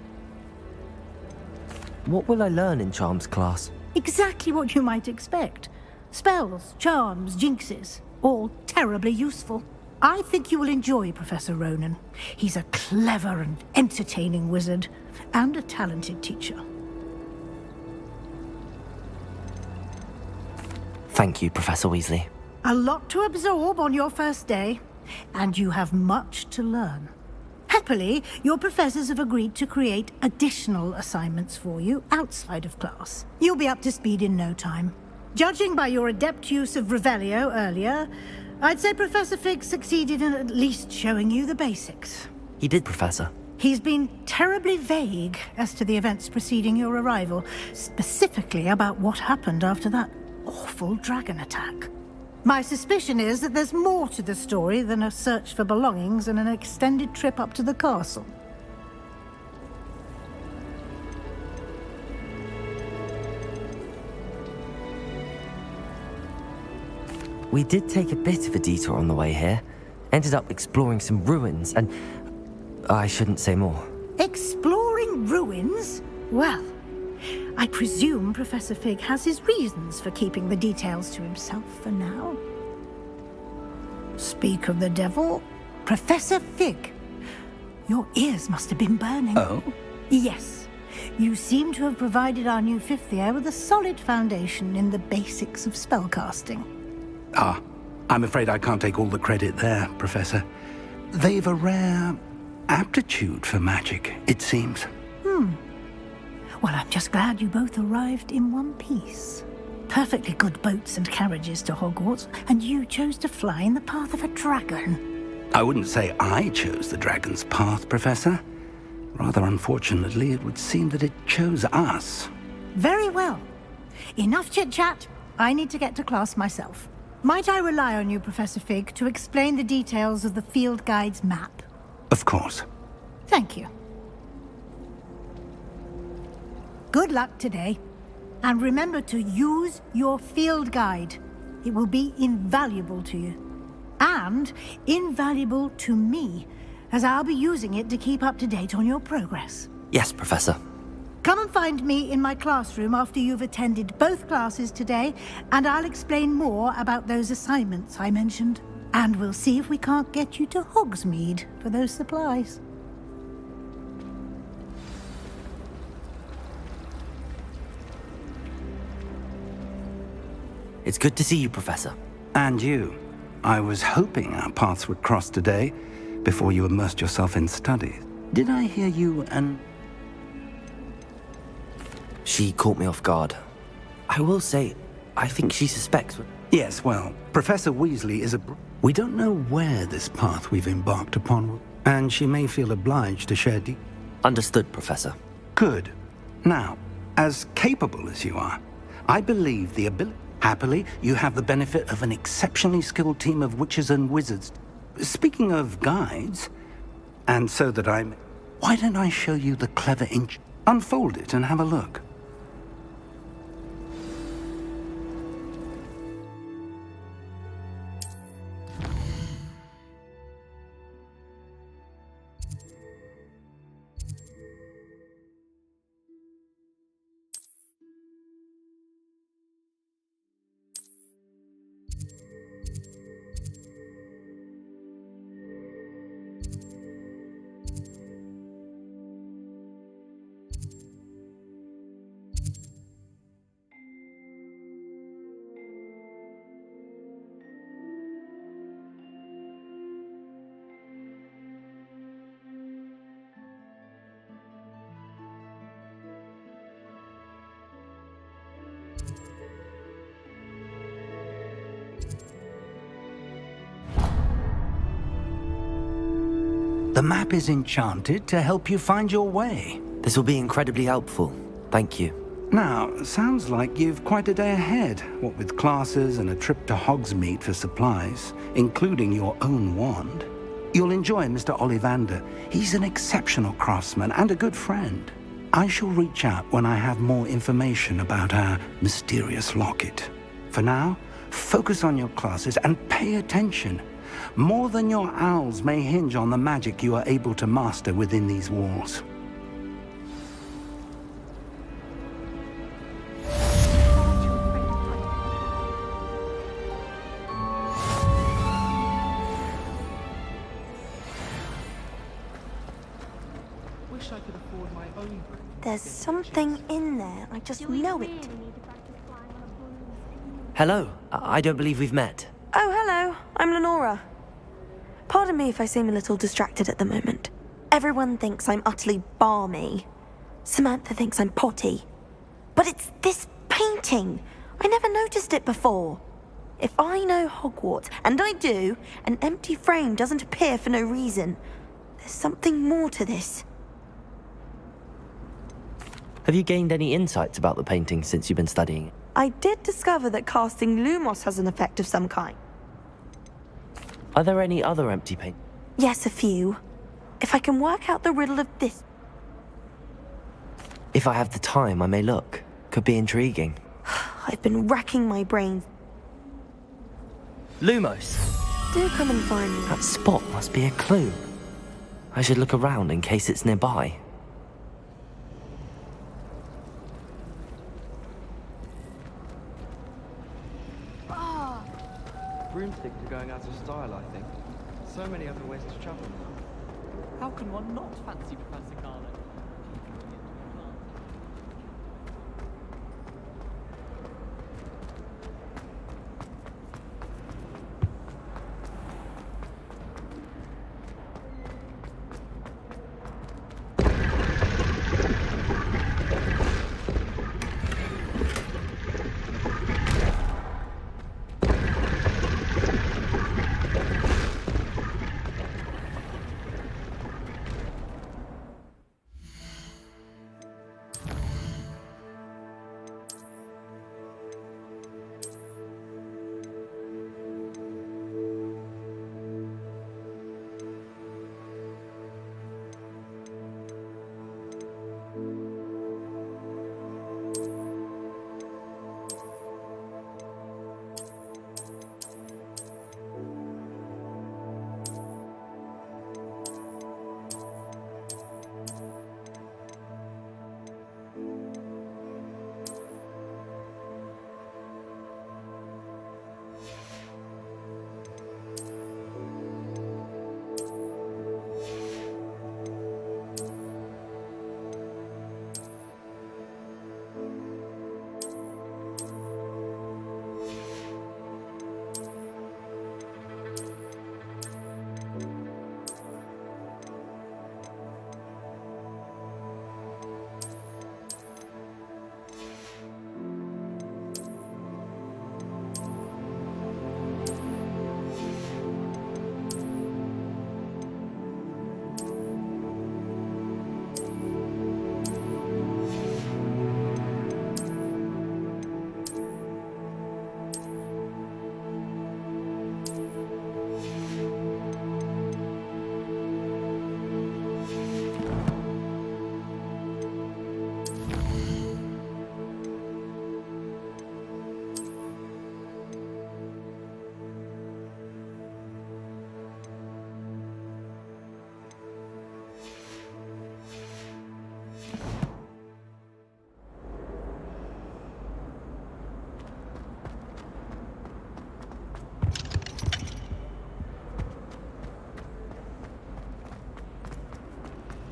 What will I learn in Charms class? Exactly what you might expect. Spells, charms, jinxes, all terribly useful. I think you will enjoy Professor Ronan. He's a clever and entertaining wizard, and a talented teacher. Thank you, Professor Weasley. A lot to absorb on your first day, and you have much to learn. Happily, your professors have agreed to create additional assignments for you outside of class. You'll be up to speed in no time. Judging by your adept use of Revelio earlier, I'd say Professor Fig succeeded in at least showing you the basics. He did, Professor. He's been terribly vague as to the events preceding your arrival, specifically about what happened after that awful dragon attack. My suspicion is that there's more to the story than a search for belongings and an extended trip up to the castle. We did take a bit of a detour on the way here. Ended up exploring some ruins and... I shouldn't say more. Exploring ruins? Well, I presume Professor Fig has his reasons for keeping the details to himself for now. Speak of the devil, Professor Fig. Your ears must have been burning. Oh? Yes. You seem to have provided our new fifth year with a solid foundation in the basics of spellcasting. Ah, I'm afraid I can't take all the credit there, Professor. They've a rare aptitude for magic, it seems. Well, I'm just glad you both arrived in one piece. Perfectly good boats and carriages to Hogwarts, and you chose to fly in the path of a dragon. I wouldn't say I chose the dragon's path, Professor. Rather unfortunately, it would seem that it chose us. Very well. Enough chit-chat. I need to get to class myself. Might I rely on you, Professor Fig, to explain the details of the field guide's map? Of course. Thank you. Good luck today. And remember to use your field guide. It will be invaluable to you. And invaluable to me, as I'll be using it to keep up to date on your progress. Yes, Professor. Come and find me in my classroom after you've attended both classes today, and I'll explain more about those assignments I mentioned. And we'll see if we can't get you to Hogsmeade for those supplies. It's good to see you, Professor. And you. I was hoping our paths would cross today, before you immersed yourself in studies. Did I hear you and... She caught me off guard. I will say, I think she suspects... Yes, well, Professor Weasley is a... We don't know where this path we've embarked upon, and she may feel obliged to share Understood, Professor. Good. Now, as capable as you are, I believe the ability... Happily, you have the benefit of an exceptionally skilled team of witches and wizards. Speaking of guides, and so that I'm... Why don't I show you the clever inch? Unfold it and have a look. The map is enchanted to help you find your way. This will be incredibly helpful. Thank you. Now, sounds like you've quite a day ahead, what with classes and a trip to Hogsmeade for supplies, including your own wand. You'll enjoy Mr. Ollivander. He's an exceptional craftsman and a good friend. I shall reach out when I have more information about our mysterious locket. For now, focus on your classes and pay attention. More than your owls may hinge on the magic you are able to master within these walls. There's something in there. I just know it. Hello. I don't believe we've met. Oh, hello. I'm Lenora. Pardon me if I seem a little distracted at the moment. Everyone thinks I'm utterly balmy. Samantha thinks I'm potty. But it's this painting. I never noticed it before. If I know Hogwarts, and I do, an empty frame doesn't appear for no reason. There's something more to this. Have you gained any insights about the painting since you've been studying? I did discover that casting Lumos has an effect of some kind. Are there any other empty paintings? Yes, a few. If I can work out the riddle of this... If I have the time, I may look. Could be intriguing. I've been racking my brains. Lumos! Do come and find me. That spot must be a clue. I should look around in case it's nearby. Broomsticks are going out of style, I think. So many other ways to travel now. How can one not fancy Professor Carlo?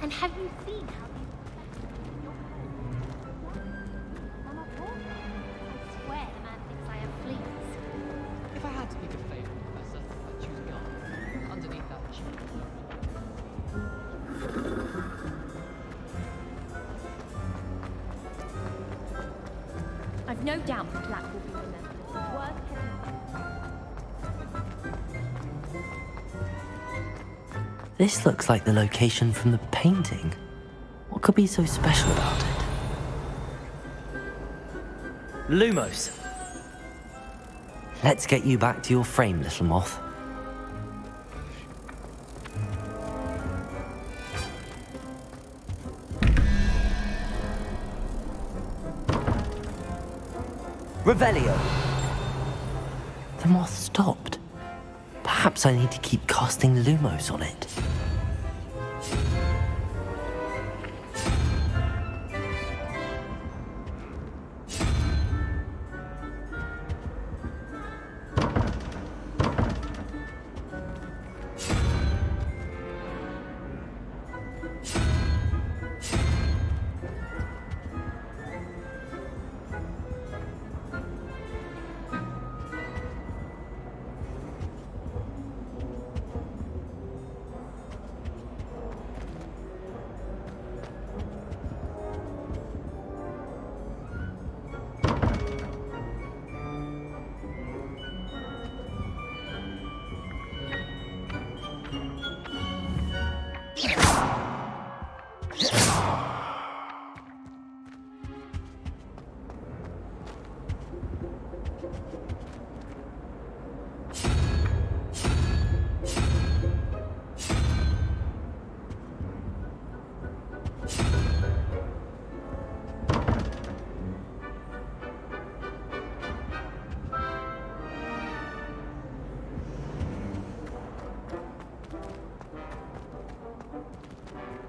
And have you seen how these your I'm a porter. I swear the man thinks I have fleas. If I had to pick a favorite, Professor, I'd choose God. Underneath that cheap. I've no doubt the plaque will be remembered. Worth This looks like the location from the painting. What could be so special about it? Lumos! Let's get you back to your frame, little moth. Revelio! The moth stopped. Perhaps I need to keep casting Lumos on it.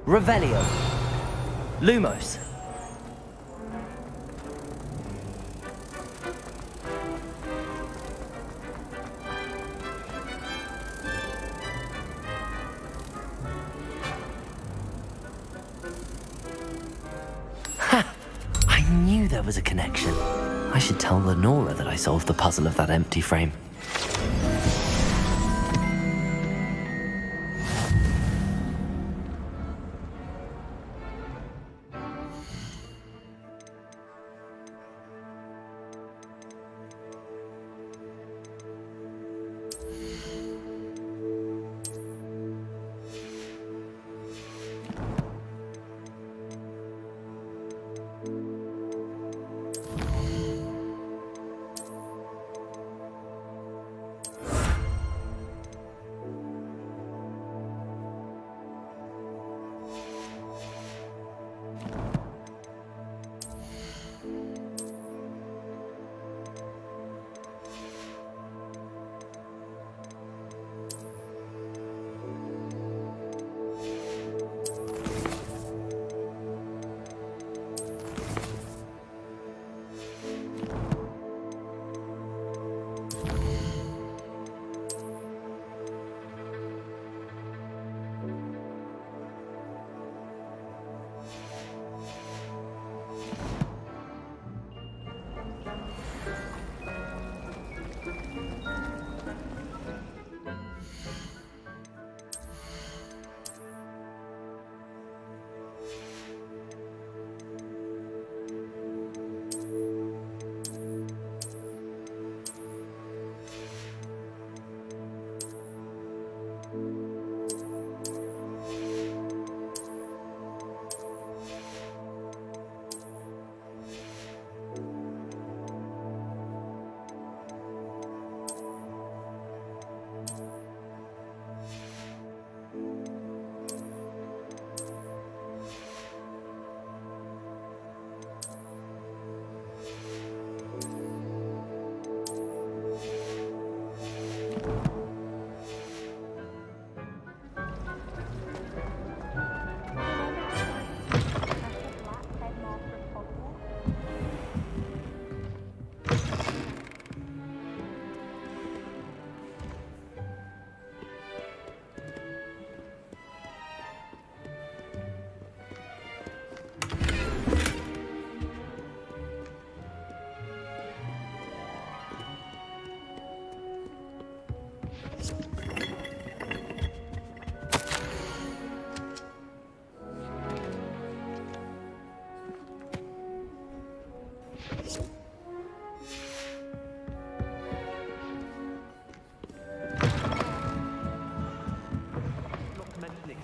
Revelio. Lumos. Ha! I knew there was a connection. I should tell Lenora that I solved the puzzle of that empty frame.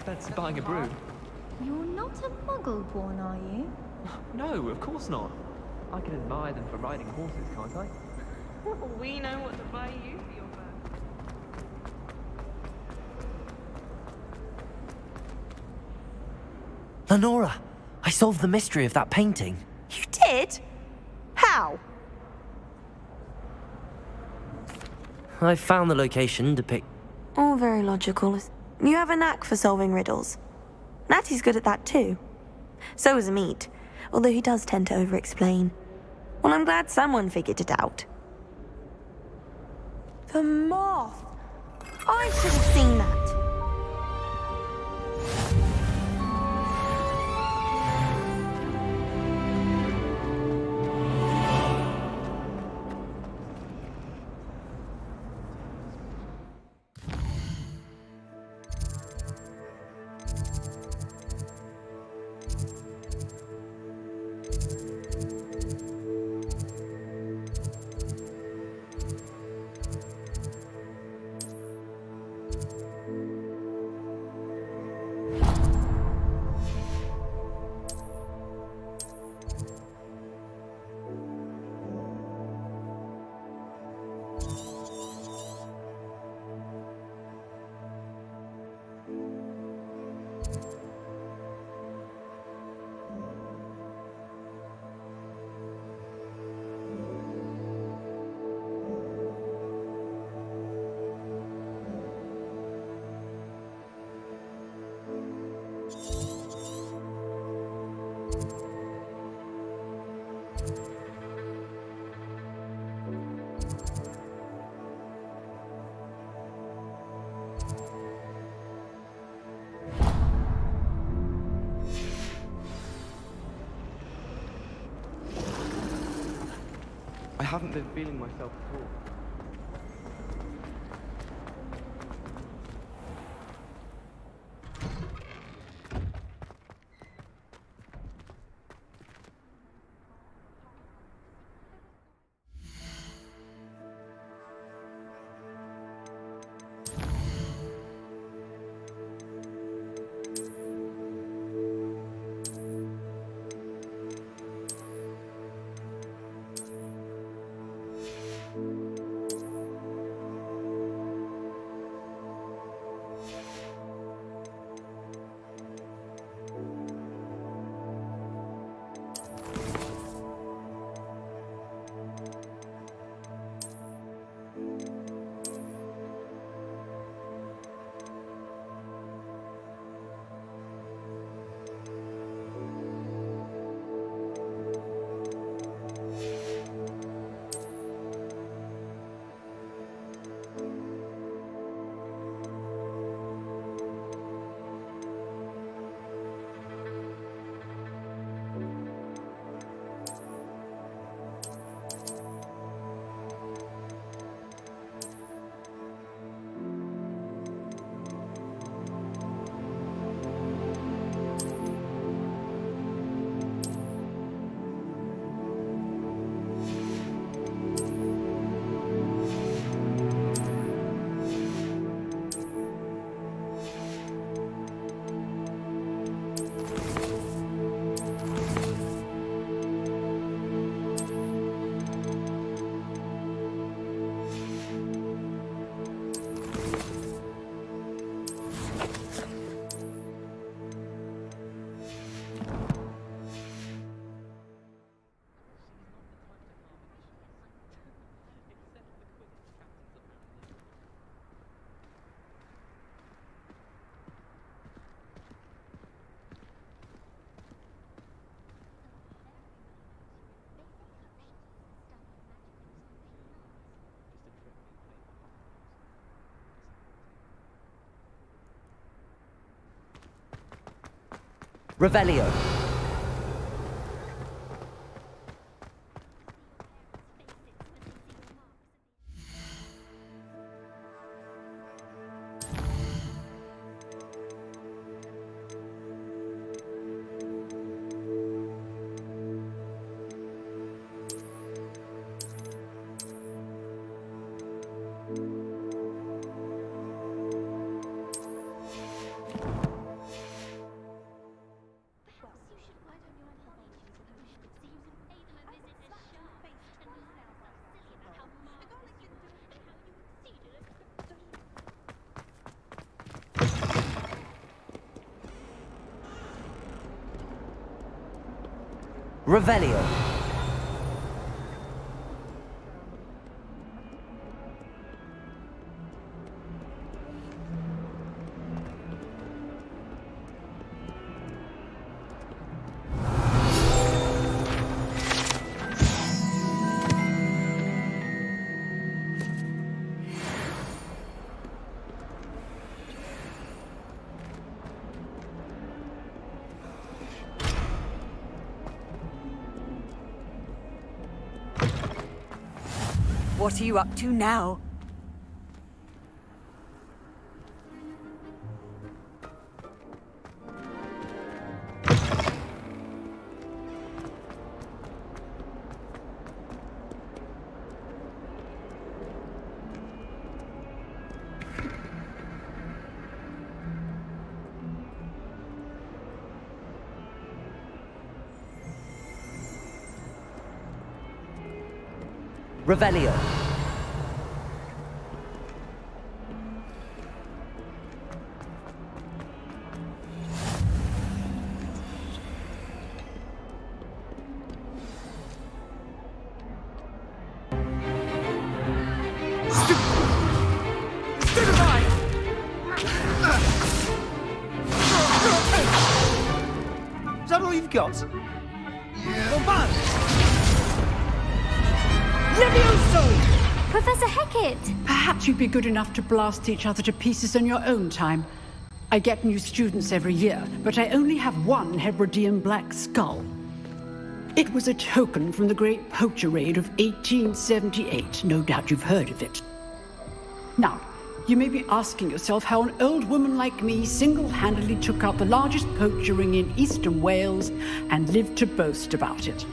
That's buying a brew. You're not a muggle born, are you? No, of course not. I can admire them for riding horses, can't I? We know what to buy you for your birthday. Lenora, I solved the mystery of that painting. You did? How? I found the location All very logical. You have a knack for solving riddles. Natty's good at that too. So is Amit, although he does tend to over-explain. Well, I'm glad someone figured it out. The moth! I should have seen that. I haven't been feeling myself at all. Revelio. Revelio. What are you up to now? Revelio. Is that all you've got? Yeah. Bad. Levioso! Professor Hecat! Perhaps you'd be good enough to blast each other to pieces in your own time. I get new students every year, but I only have one Hebridean black skull. It was a token from the Great Poacher Raid of 1878. No doubt you've heard of it. Now, you may be asking yourself how an old woman like me single-handedly took out the largest poacher ring in eastern Wales and lived to boast about it.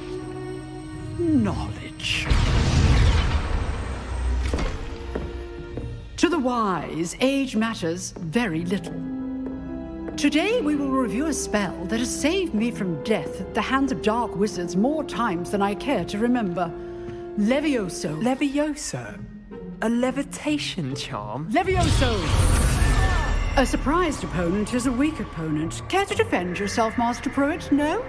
Knowledge. To the wise, age matters very little. Today we will review a spell that has saved me from death at the hands of dark wizards more times than I care to remember. Levioso. Levioso? A levitation charm? Levioso! A surprised opponent is a weak opponent. Care to defend yourself, Master Pruitt? No?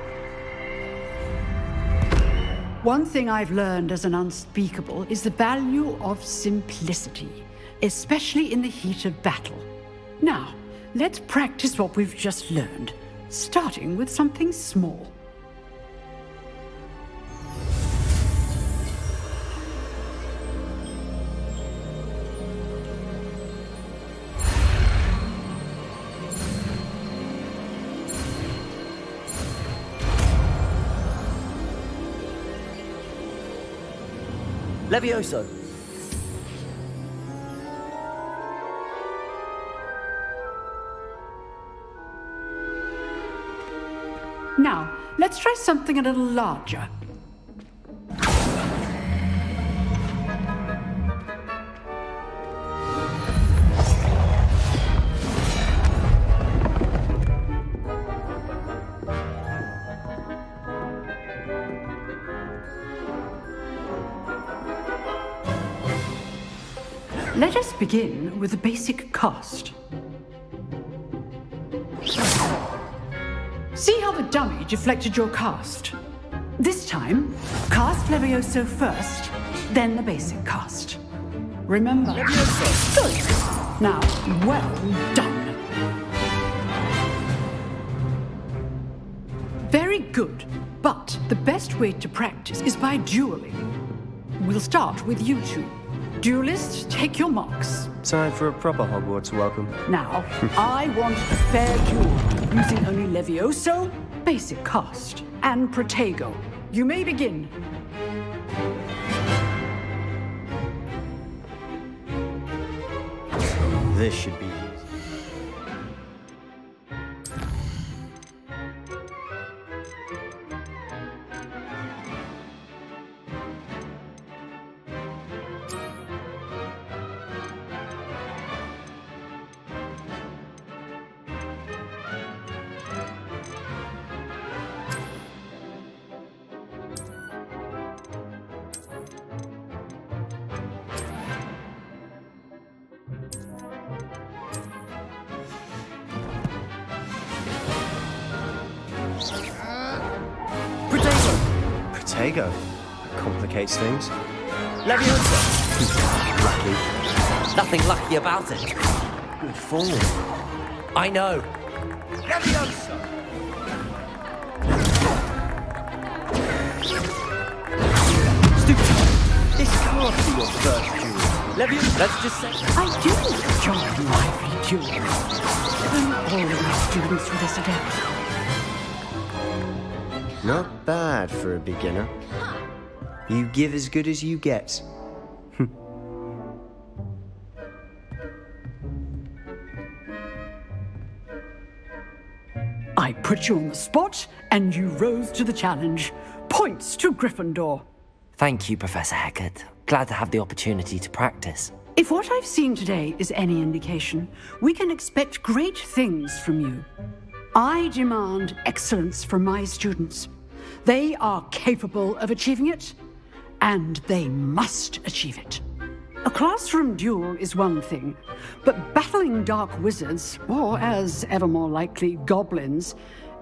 One thing I've learned as an unspeakable is the value of simplicity, especially in the heat of battle. Now, let's practice what we've just learned, starting with something small. Levioso. Now, let's try something a little larger. Let us begin with the basic cast. See how the dummy deflected your cast? This time, cast Levioso first, then the basic cast. Remember? Levioso. Good. Now, well done. Very good. But the best way to practice is by dueling. We'll start with you two. Duelists, take your marks. Time for a proper Hogwarts welcome. Now, I want a fair duel, using only Levioso, basic cast, and Protego. You may begin. This should be easy. you go. That complicates things. Leviosa! Lucky. Nothing lucky about it. Good form. I know. Leviosa! This can't be your first duel. Leviosa, let's just say... I do enjoy lively duels. All of my students were this adept. Not bad for a beginner. You give as good as you get. I put you on the spot, and you rose to the challenge. Points to Gryffindor. Thank you, Professor Hecat. Glad to have the opportunity to practice. If what I've seen today is any indication, we can expect great things from you. I demand excellence from my students. They are capable of achieving it, and they must achieve it. A classroom duel is one thing, but battling dark wizards, or as ever more likely, goblins,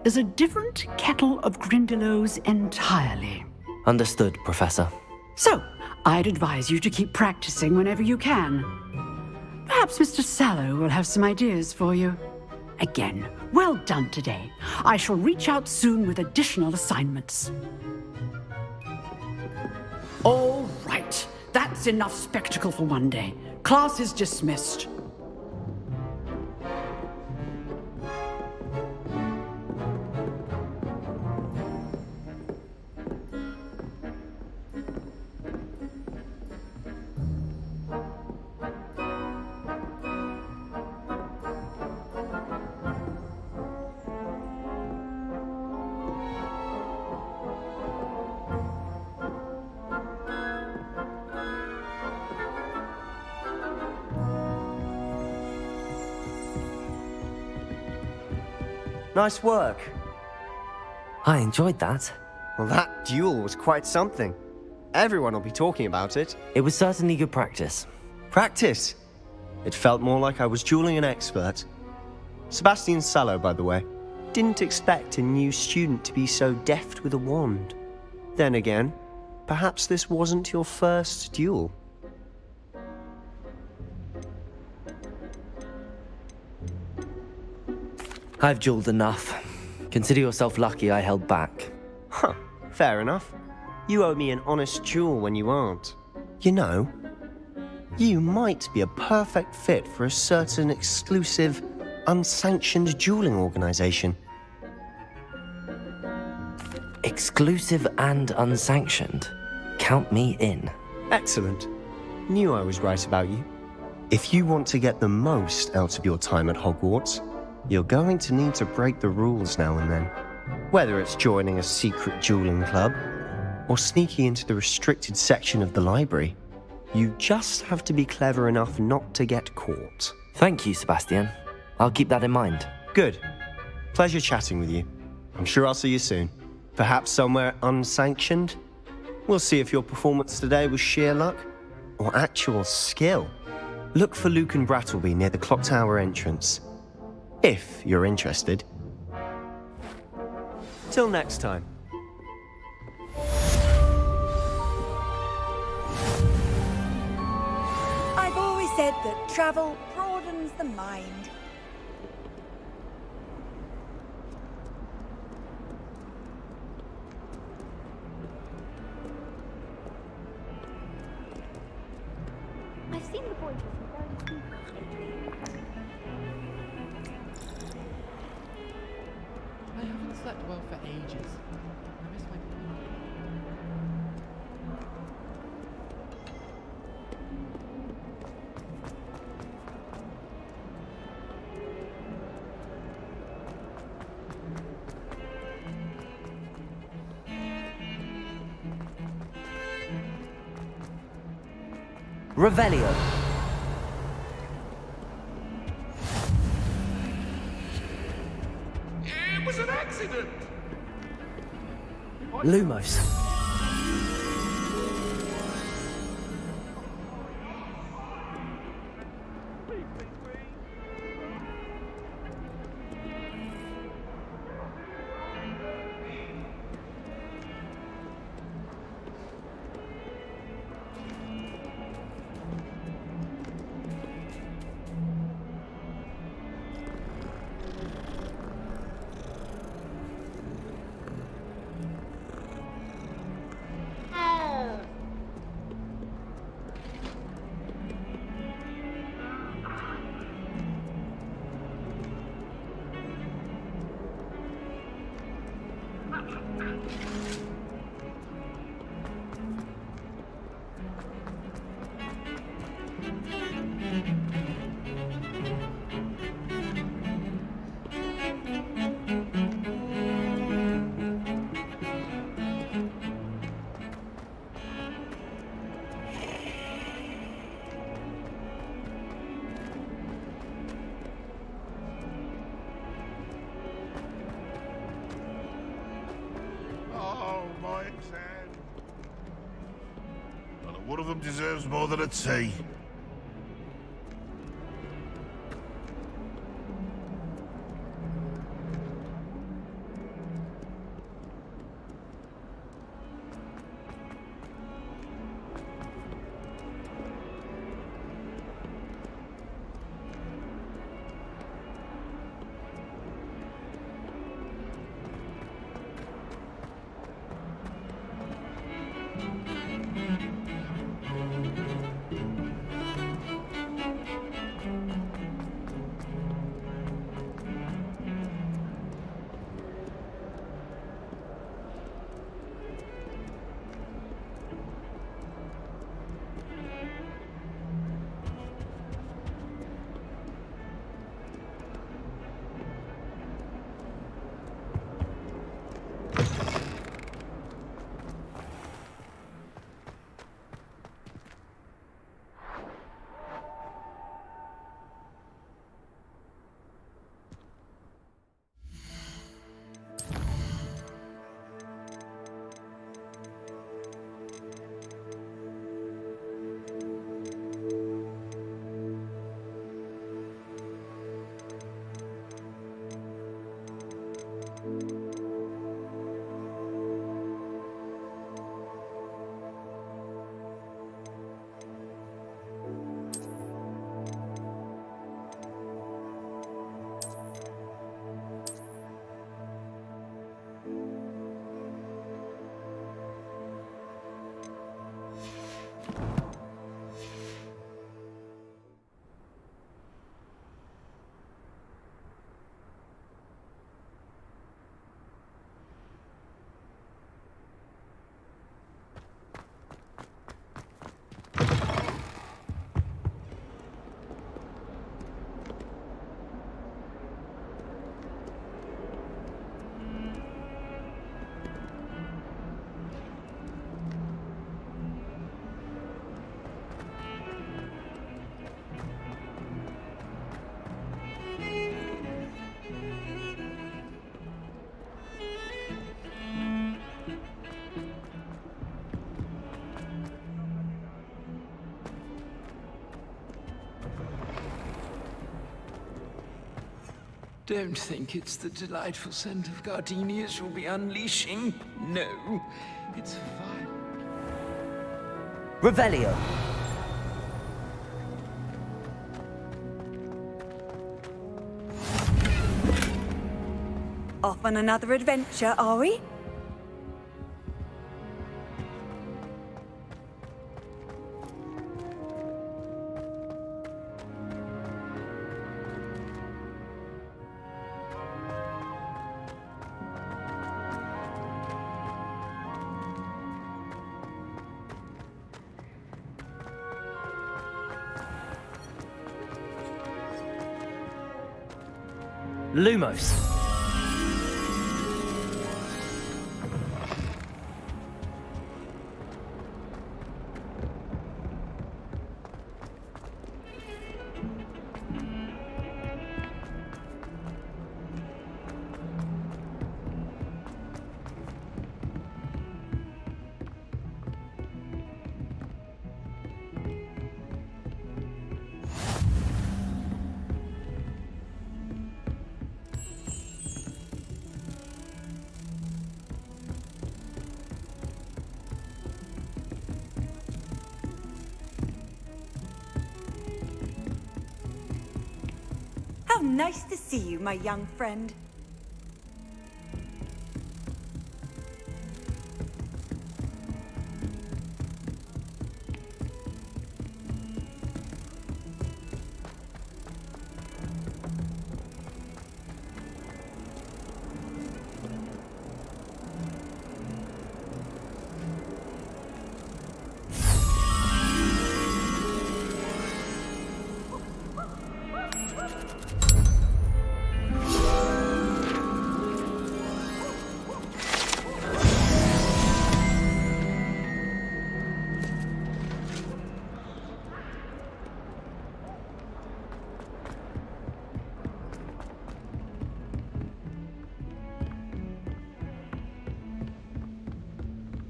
is a different kettle of Grindylows entirely. Understood, Professor. So, I'd advise you to keep practicing whenever you can. Perhaps Mr. Sallow will have some ideas for you. Again, well done today. I shall reach out soon with additional assignments. All right. That's enough spectacle for one day. Class is dismissed. Nice work. I enjoyed that. Well, that duel was quite something. Everyone will be talking about it. It was certainly good practice. Practice? It felt more like I was dueling an expert. Sebastian Sallow, by the way. Didn't expect a new student to be so deft with a wand. Then again, perhaps this wasn't your first duel. I've dueled enough. Consider yourself lucky I held back. Huh, fair enough. You owe me an honest duel when you aren't. You know, you might be a perfect fit for a certain exclusive, unsanctioned dueling organization. Exclusive and unsanctioned? Count me in. Excellent. Knew I was right about you. If you want to get the most out of your time at Hogwarts, you're going to need to break the rules now and then. Whether it's joining a secret dueling club, or sneaking into the restricted section of the library, you just have to be clever enough not to get caught. Thank you, Sebastian. I'll keep that in mind. Good. Pleasure chatting with you. I'm sure I'll see you soon. Perhaps somewhere unsanctioned? We'll see if your performance today was sheer luck, or actual skill. Look for Luke and Brattleby near the clock tower entrance. If you're interested. Till next time. I've always said that travel broadens the mind. I've seen the boys with some I haven't slept well for ages. I miss my... Revelio. It was an accident! Lumos. Oh, my exam. Well, one of them deserves more than a tea. Don't think it's the delightful scent of gardenias you'll be unleashing. No, it's fine. Revelio. Off on another adventure, are we? Lumos. How nice to see you, my young friend.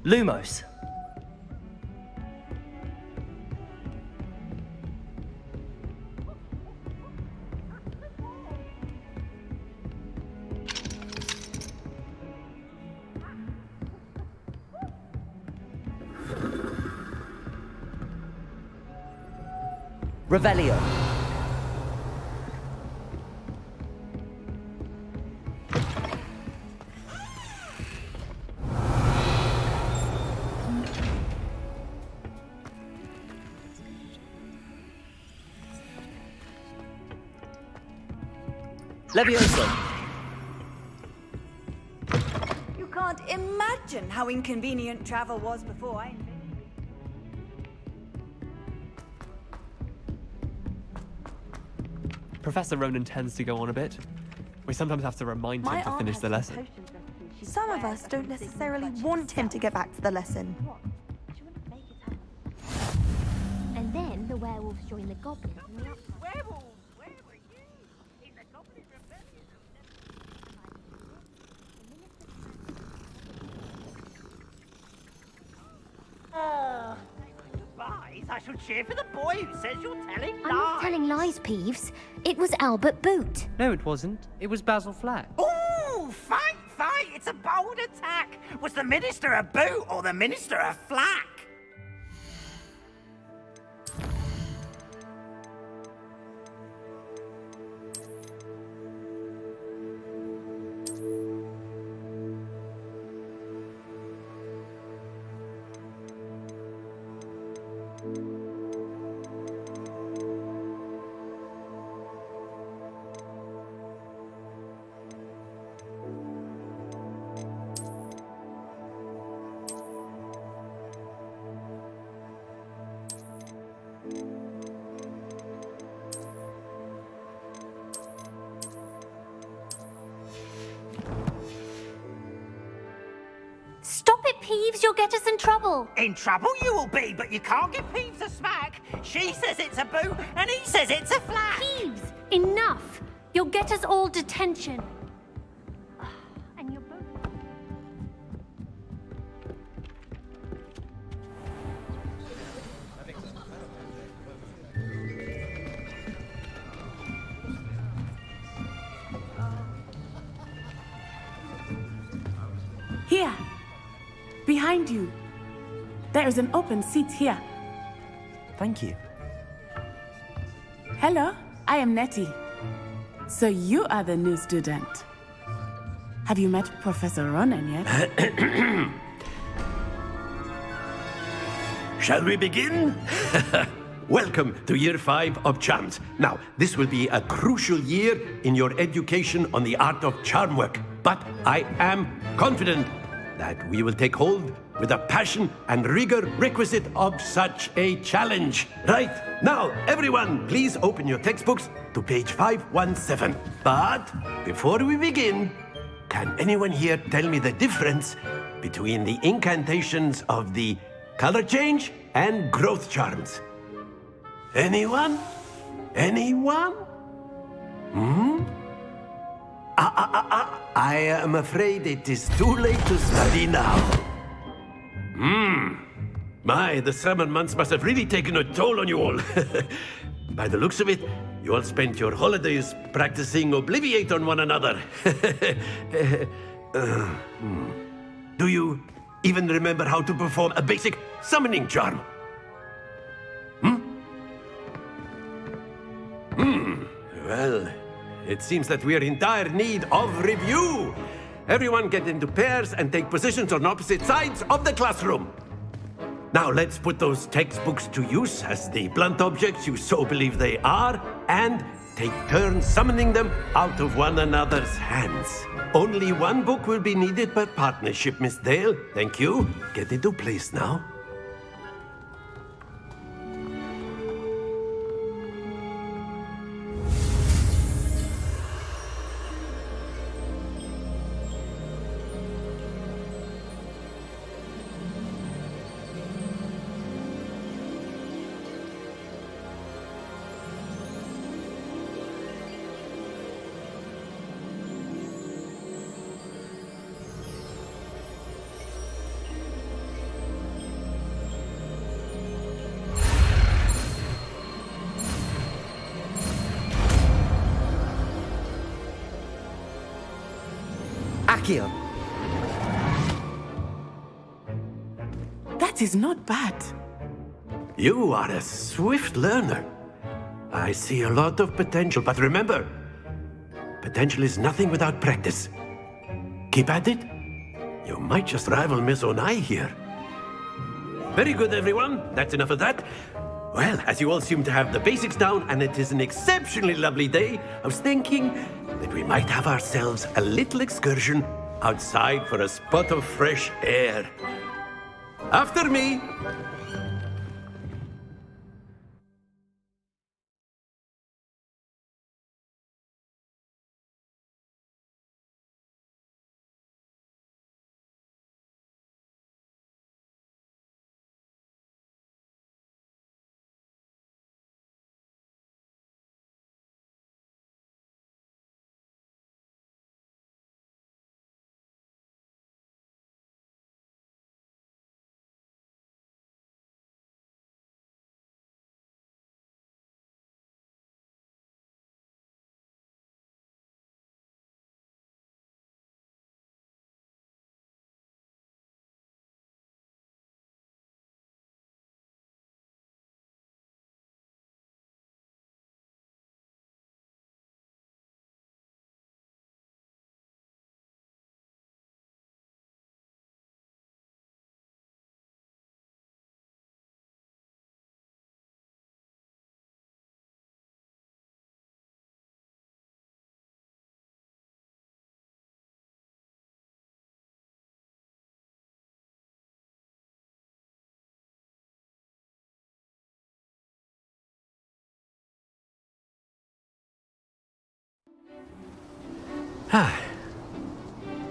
Lumos. Revelio. Levioso. You can't imagine how inconvenient travel was before I invented Professor Ronan tends to go on a bit. We sometimes have to remind him to finish the lesson. Some of us don't necessarily want him to get back to the lesson. And then the werewolves join the goblins in the upside. Werewolves! Where were you? In the Goblin Rebellion. Lies? I shall cheer for the boy who says you're telling lies. I'm not telling lies, Peeves. It was Albert Boot. No, it wasn't. It was Basil Flack. Ooh, fight! It's a bold attack. Was the Minister a boot or the Minister a flack? Stop it, Peeves. You'll get us in trouble. In trouble you will be, but you can't give Peeves a smack. She says it's a boo, and he says it's a flack. Peeves, enough. You'll get us all detention. And you're both... Here. Behind you. There is an open seat here. Thank you. Hello, I am Nettie. So you are the new student. Have you met Professor Ronan yet? Shall we begin? Welcome to Year 5 of Charms. Now, this will be a crucial year in your education on the art of charm work. But I am confident that we will take hold with the passion and rigor requisite of such a challenge. Right, now, everyone, please open your textbooks to page 517. But before we begin, can anyone here tell me the difference between the incantations of the color change and growth charms? Anyone? Anyone? I am afraid it is too late to study now. My, the summer months must have really taken a toll on you all. By the looks of it, you all spent your holidays practicing Obliviate on one another. Do you even remember how to perform a basic summoning charm? Well, it seems that we are in dire need of review. Everyone get into pairs and take positions on opposite sides of the classroom. Now let's put those textbooks to use as the blunt objects you so believe they are, and take turns summoning them out of one another's hands. Only one book will be needed per partnership, Miss Dale. Thank you. Get into place now. Accio. That is not bad. You are a swift learner. I see a lot of potential, but remember, potential is nothing without practice. Keep at it. You might just rival Miss Onai here. Very good, everyone. That's enough of that. Well, as you all seem to have the basics down, and it is an exceptionally lovely day, I was thinking that we might have ourselves a little excursion outside for a spot of fresh air. After me!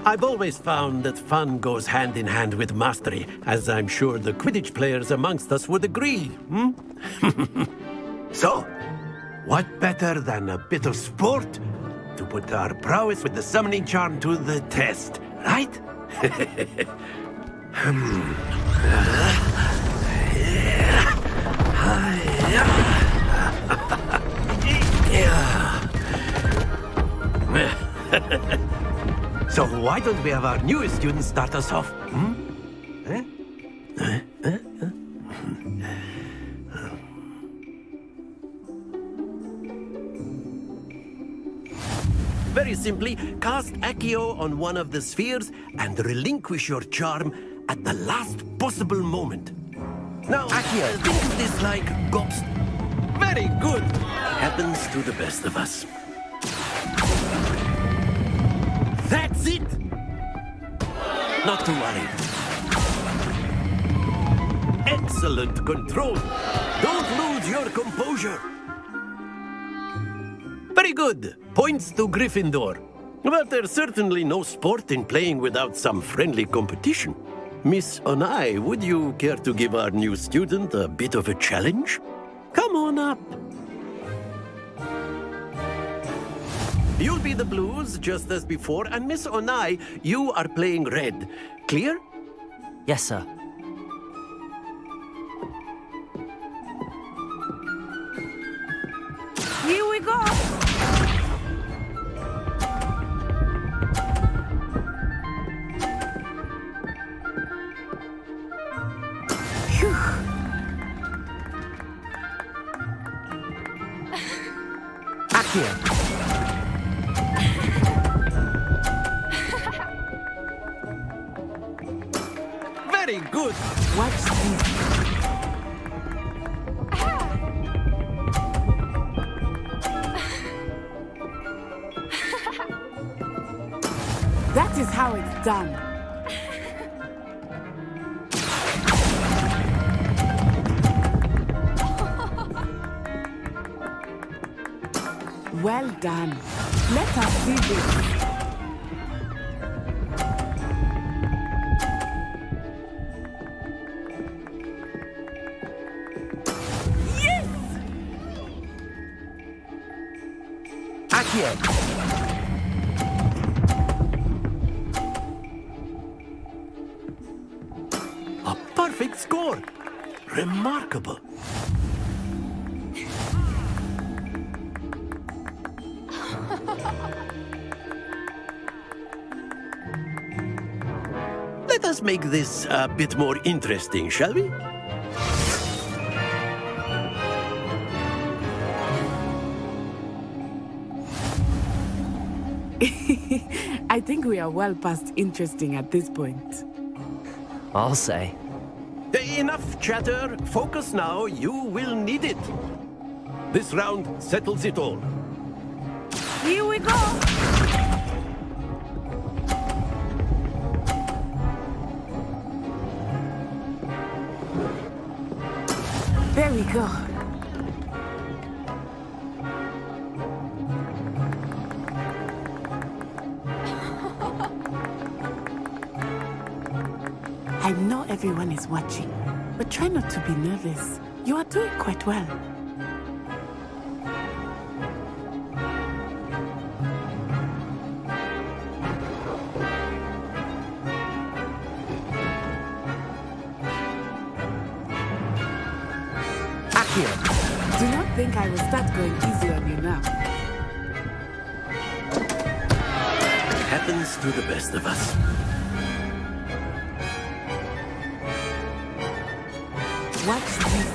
I've always found that fun goes hand in hand with mastery, as I'm sure the Quidditch players amongst us would agree, So, what better than a bit of sport to put our prowess with the summoning charm to the test, right? So why don't we have our newest students start us off? Very simply, cast Accio on one of the spheres and relinquish your charm at the last possible moment. Now, Accio, think of this like gobs. Very good. Happens to the best of us. That's it! Not to worry. Excellent control. Don't lose your composure. Very good. Points to Gryffindor. But there's certainly no sport in playing without some friendly competition. Miss Onai, would you care to give our new student a bit of a challenge? Come on up. You'll be the blues, just as before, and Miss Onai, you are playing red. Clear? Yes, sir. Here we go! Accio. Very good. Watch this. That is how it's done. Well done. Let us see this. A perfect score. Remarkable. let us make this a bit more interesting, shall we? I think we are well past interesting at this point. I'll say. Enough chatter. Focus now. You will need it. This round settles it all. Here we go! There we go. I know everyone is watching, but try not to be nervous. You are doing quite well. Do not think I will start going easy on you now. Happens to the best of us. Watch this.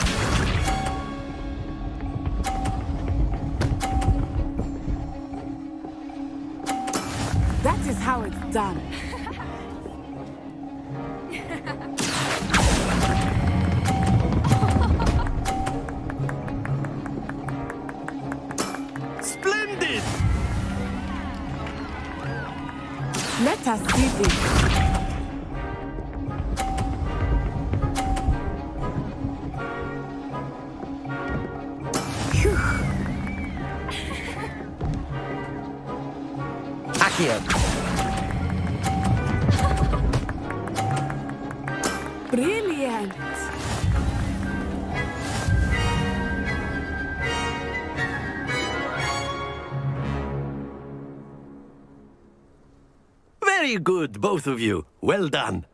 That is how it's done. Splendid! Let us see this. Brilliant! Very good, both of you. Well done.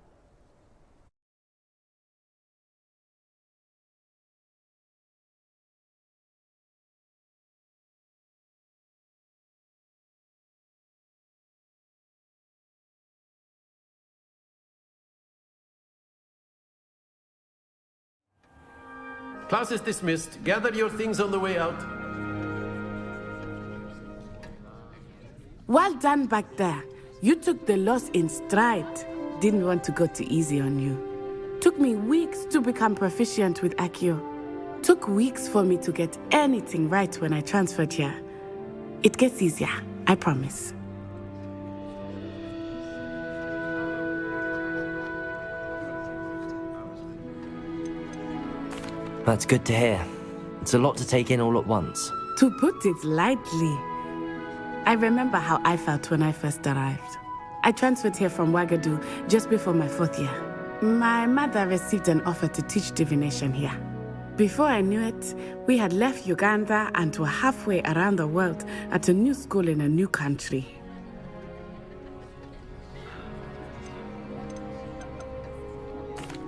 Class is dismissed. Gather your things on the way out. Well done back there. You took the loss in stride. Didn't want to go too easy on you. Took me weeks to become proficient with Accio. Took weeks for me to get anything right when I transferred here. It gets easier, I promise. That's good to hear. It's a lot to take in all at once. To put it lightly, I remember how I felt when I first arrived. I transferred here from Ouagadougou just before my 4th year. My mother received an offer to teach divination here. Before I knew it, we had left Uganda and were halfway around the world at a new school in a new country.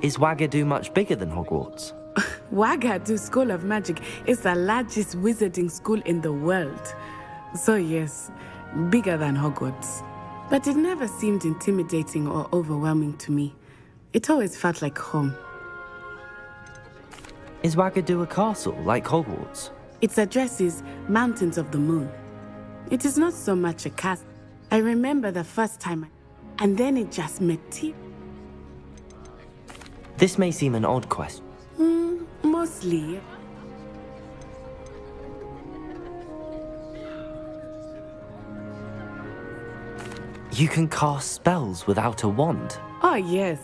Is Ouagadougou much bigger than Hogwarts? Ouagadougou School of Magic is the largest wizarding school in the world. So yes, bigger than Hogwarts. But it never seemed intimidating or overwhelming to me. It always felt like home. Is Ouagadougou a castle, like Hogwarts? Its address is Mountains of the Moon. It is not so much a castle. I remember the first time, and then it just met me. This may seem an odd question. Mostly. You can cast spells without a wand? Oh, yes.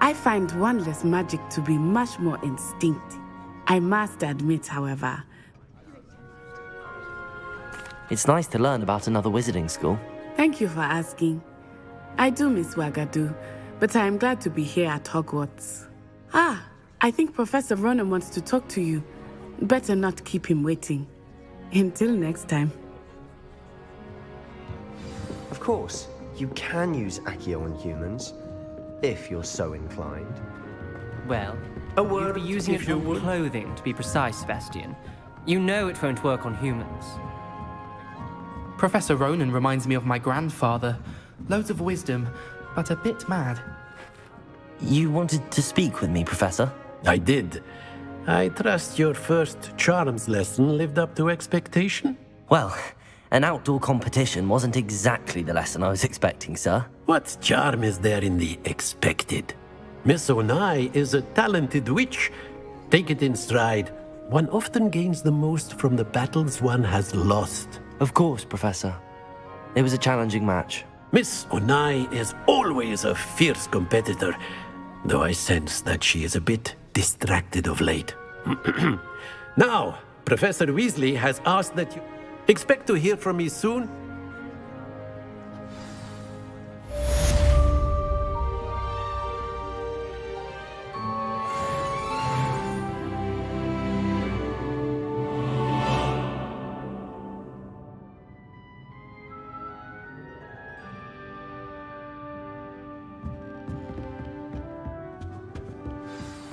I find wandless magic to be much more instinctive. I must admit, however. It's nice to learn about another wizarding school. Thank you for asking. I do miss Ouagadougou, but I am glad to be here at Hogwarts. I think Professor Ronan wants to talk to you. Better not keep him waiting. Until next time. Of course, you can use Accio on humans, if you're so inclined. Well, A you'd word, be using if it you on would. clothing, to be precise, Sebastian. You know it won't work on humans. Professor Ronan reminds me of my grandfather. Loads of wisdom, but a bit mad. You wanted to speak with me, Professor? I did. I trust your first charms lesson lived up to expectation? Well, an outdoor competition wasn't exactly the lesson I was expecting, sir. What charm is there in the expected? Miss Onai is a talented witch. Take it in stride. One often gains the most from the battles one has lost. Of course, Professor. It was a challenging match. Miss Onai is always a fierce competitor, though I sense that she is a bit distracted of late. Now, Professor Weasley has asked that you expect to hear from me soon.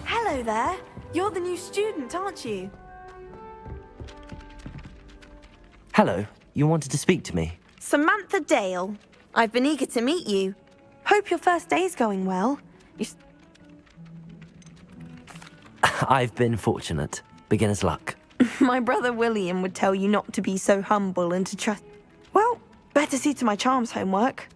Hello there. You're the new student, aren't you? Hello, you wanted to speak to me? Samantha Dale. I've been eager to meet you. Hope your first day's going well. I've been fortunate. Beginner's luck. My brother William would tell you not to be so humble and to trust... Well, better see to my charms homework.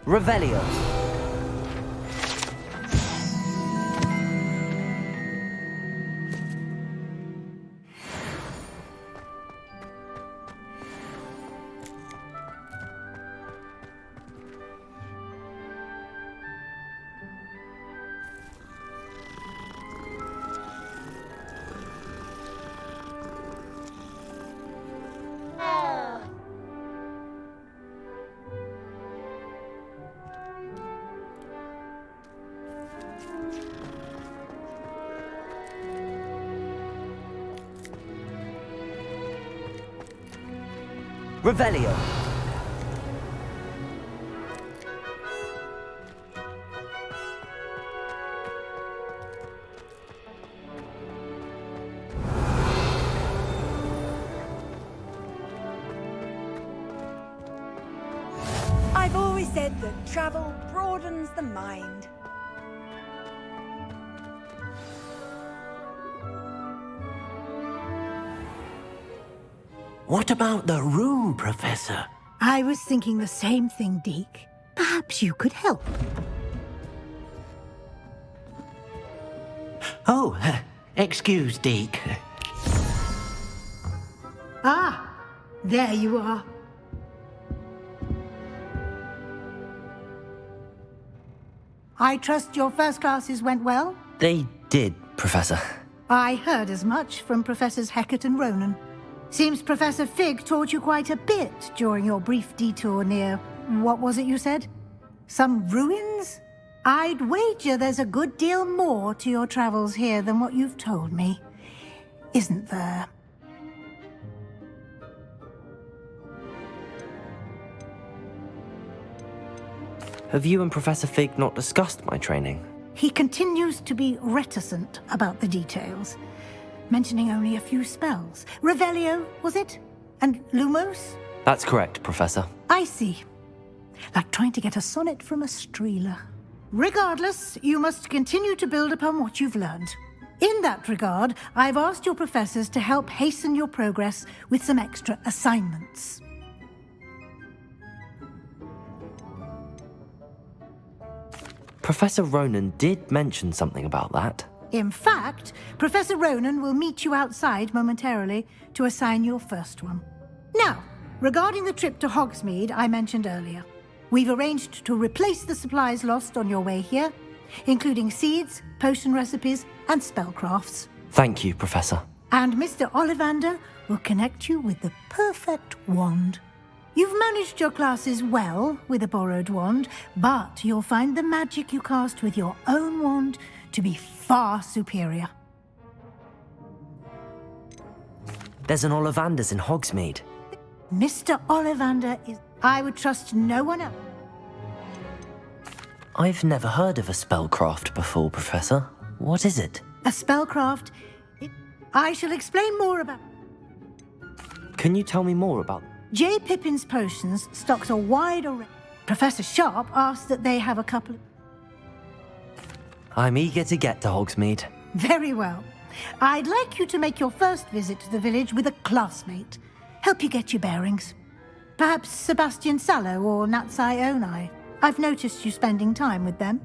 Revelio. Revelio. I've always said that travel broadens the mind. What about the room, Professor? I was thinking the same thing, Deke. Perhaps you could help. Oh, excuse, Deke. Ah, there you are. I trust your first classes went well? They did, Professor. I heard as much from Professors Hecat and Ronan. Seems Professor Fig taught you quite a bit during your brief detour near... what was it you said? Some ruins? I'd wager there's a good deal more to your travels here than what you've told me. Isn't there? Have you and Professor Fig not discussed my training? He continues to be reticent about the details, mentioning only a few spells. Revelio, was it? And Lumos? That's correct, Professor. I see. Like trying to get a sonnet from a streeler. Regardless, you must continue to build upon what you've learned. In that regard, I've asked your professors to help hasten your progress with some extra assignments. Professor Ronan did mention something about that. In fact, Professor Ronan will meet you outside momentarily to assign your first one. Now, regarding the trip to Hogsmeade I mentioned earlier, we've arranged to replace the supplies lost on your way here, including seeds, potion recipes, and spellcrafts. Thank you, Professor. And Mr. Ollivander will connect you with the perfect wand. You've managed your classes well with a borrowed wand, but you'll find the magic you cast with your own wand to be far superior. There's an Ollivander's in Hogsmeade. Mr. Ollivander is... I would trust no one else. I've never heard of a spellcraft before, Professor. What is it? A spellcraft... I shall explain more about... Can you tell me more about... J. Pippin's Potions stocks a wide array. Professor Sharp asked that they have a couple of... I'm eager to get to Hogsmeade. Very well. I'd like you to make your first visit to the village with a classmate. Help you get your bearings. Perhaps Sebastian Sallow or Natsai Onai. I've noticed you spending time with them.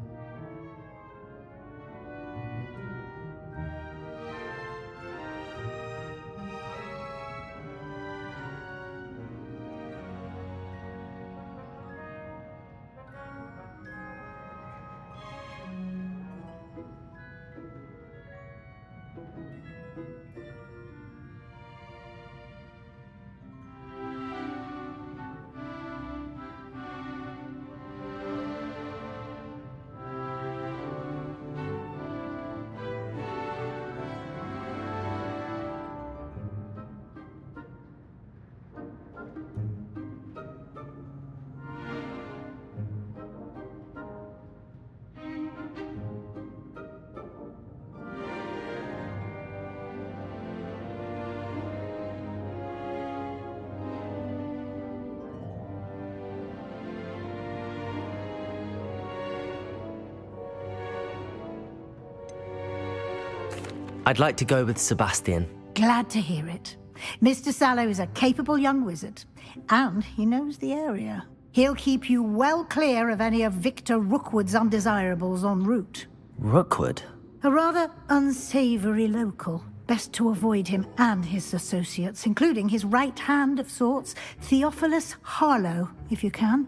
I'd like to go with Sebastian. Glad to hear it. Mr. Sallow is a capable young wizard, and he knows the area. He'll keep you well clear of any of Victor Rookwood's undesirables en route. Rookwood? A rather unsavory local. Best to avoid him and his associates, including his right hand of sorts, Theophilus Harlow, if you can.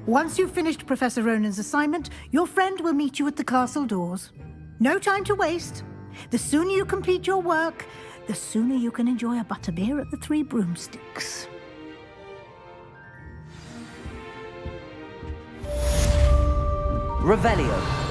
Once you've finished Professor Ronan's assignment, your friend will meet you at the castle doors. No time to waste. The sooner you complete your work, the sooner you can enjoy a butterbeer at the Three Broomsticks. Revelio.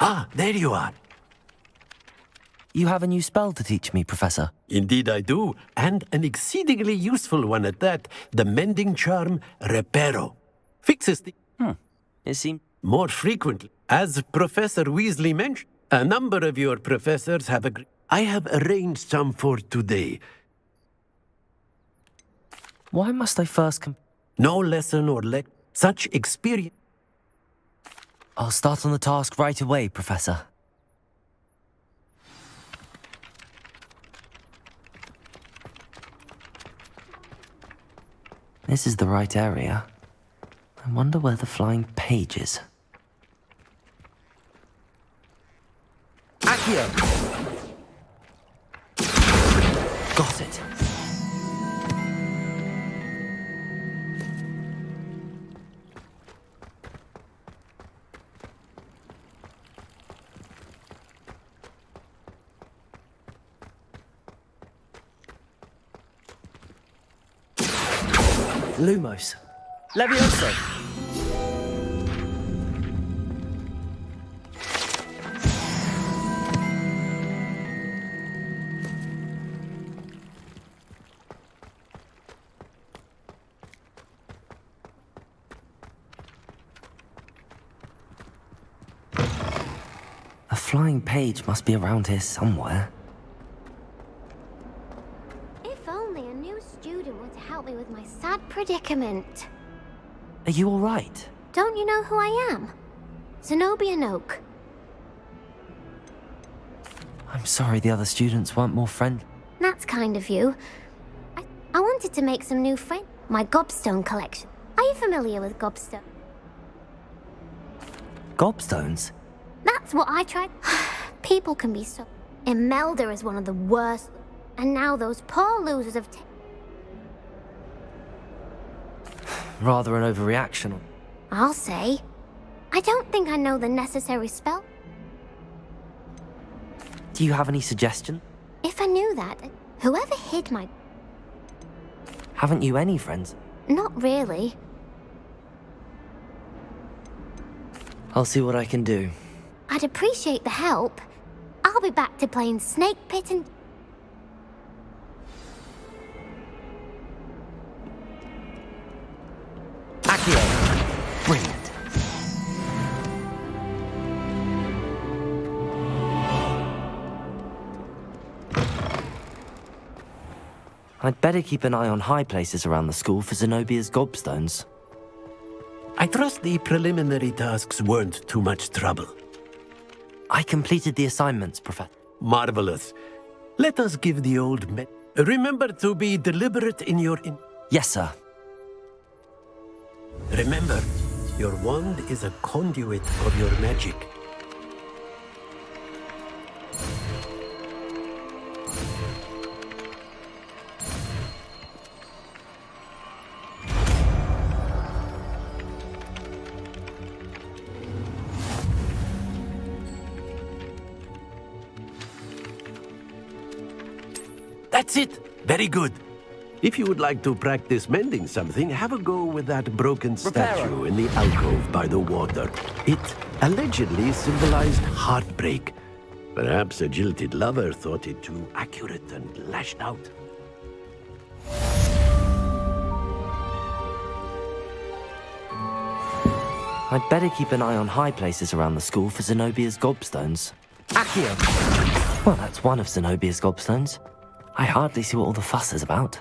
Ah, there you are. You have a new spell to teach me, Professor. Indeed I do, and an exceedingly useful one at that. The mending charm Reparo. Fixes the... It seems... More frequently. As Professor Weasley mentioned, a number of your professors have agreed. I have arranged some for today. Why must I first No lesson or such experience. I'll start on the task right away, Professor. This is the right area. I wonder where the flying page is. Accio! Got it. Lumos. Levioso. A flying page must be around here somewhere. If only a new student were to help me predicament. Are you all right? Don't you know who I am? Zenobia Noak. I'm sorry the other students weren't more friendly. That's kind of you. I wanted to make some new friends. My gobstone collection. Are you familiar with gobstone? Gobstones? That's what I tried. People can be so... Imelda is one of the worst. And now those poor losers have Rather an overreaction. I'll say. I don't think I know the necessary spell. Do you have any suggestion? If I knew that, whoever hid my... Haven't you any friends? Not really. I'll see what I can do. I'd appreciate the help. I'll be back to playing Snake Pit and... Accio! Brilliant. I'd better keep an eye on high places around the school for Zenobia's gobstones. I trust the preliminary tasks weren't too much trouble. I completed the assignments, Professor. Marvelous. Let us give the old man... Remember to be deliberate in your... Yes, sir. Remember, your wand is a conduit of your magic. That's it! Very good. If you would like to practice mending something, have a go with that broken statue in the alcove by the water. It allegedly symbolized heartbreak. Perhaps a jilted lover thought it too accurate and lashed out. I'd better keep an eye on high places around the school for Zenobia's gobstones. Accio! Well, that's one of Zenobia's gobstones. I hardly see what all the fuss is about.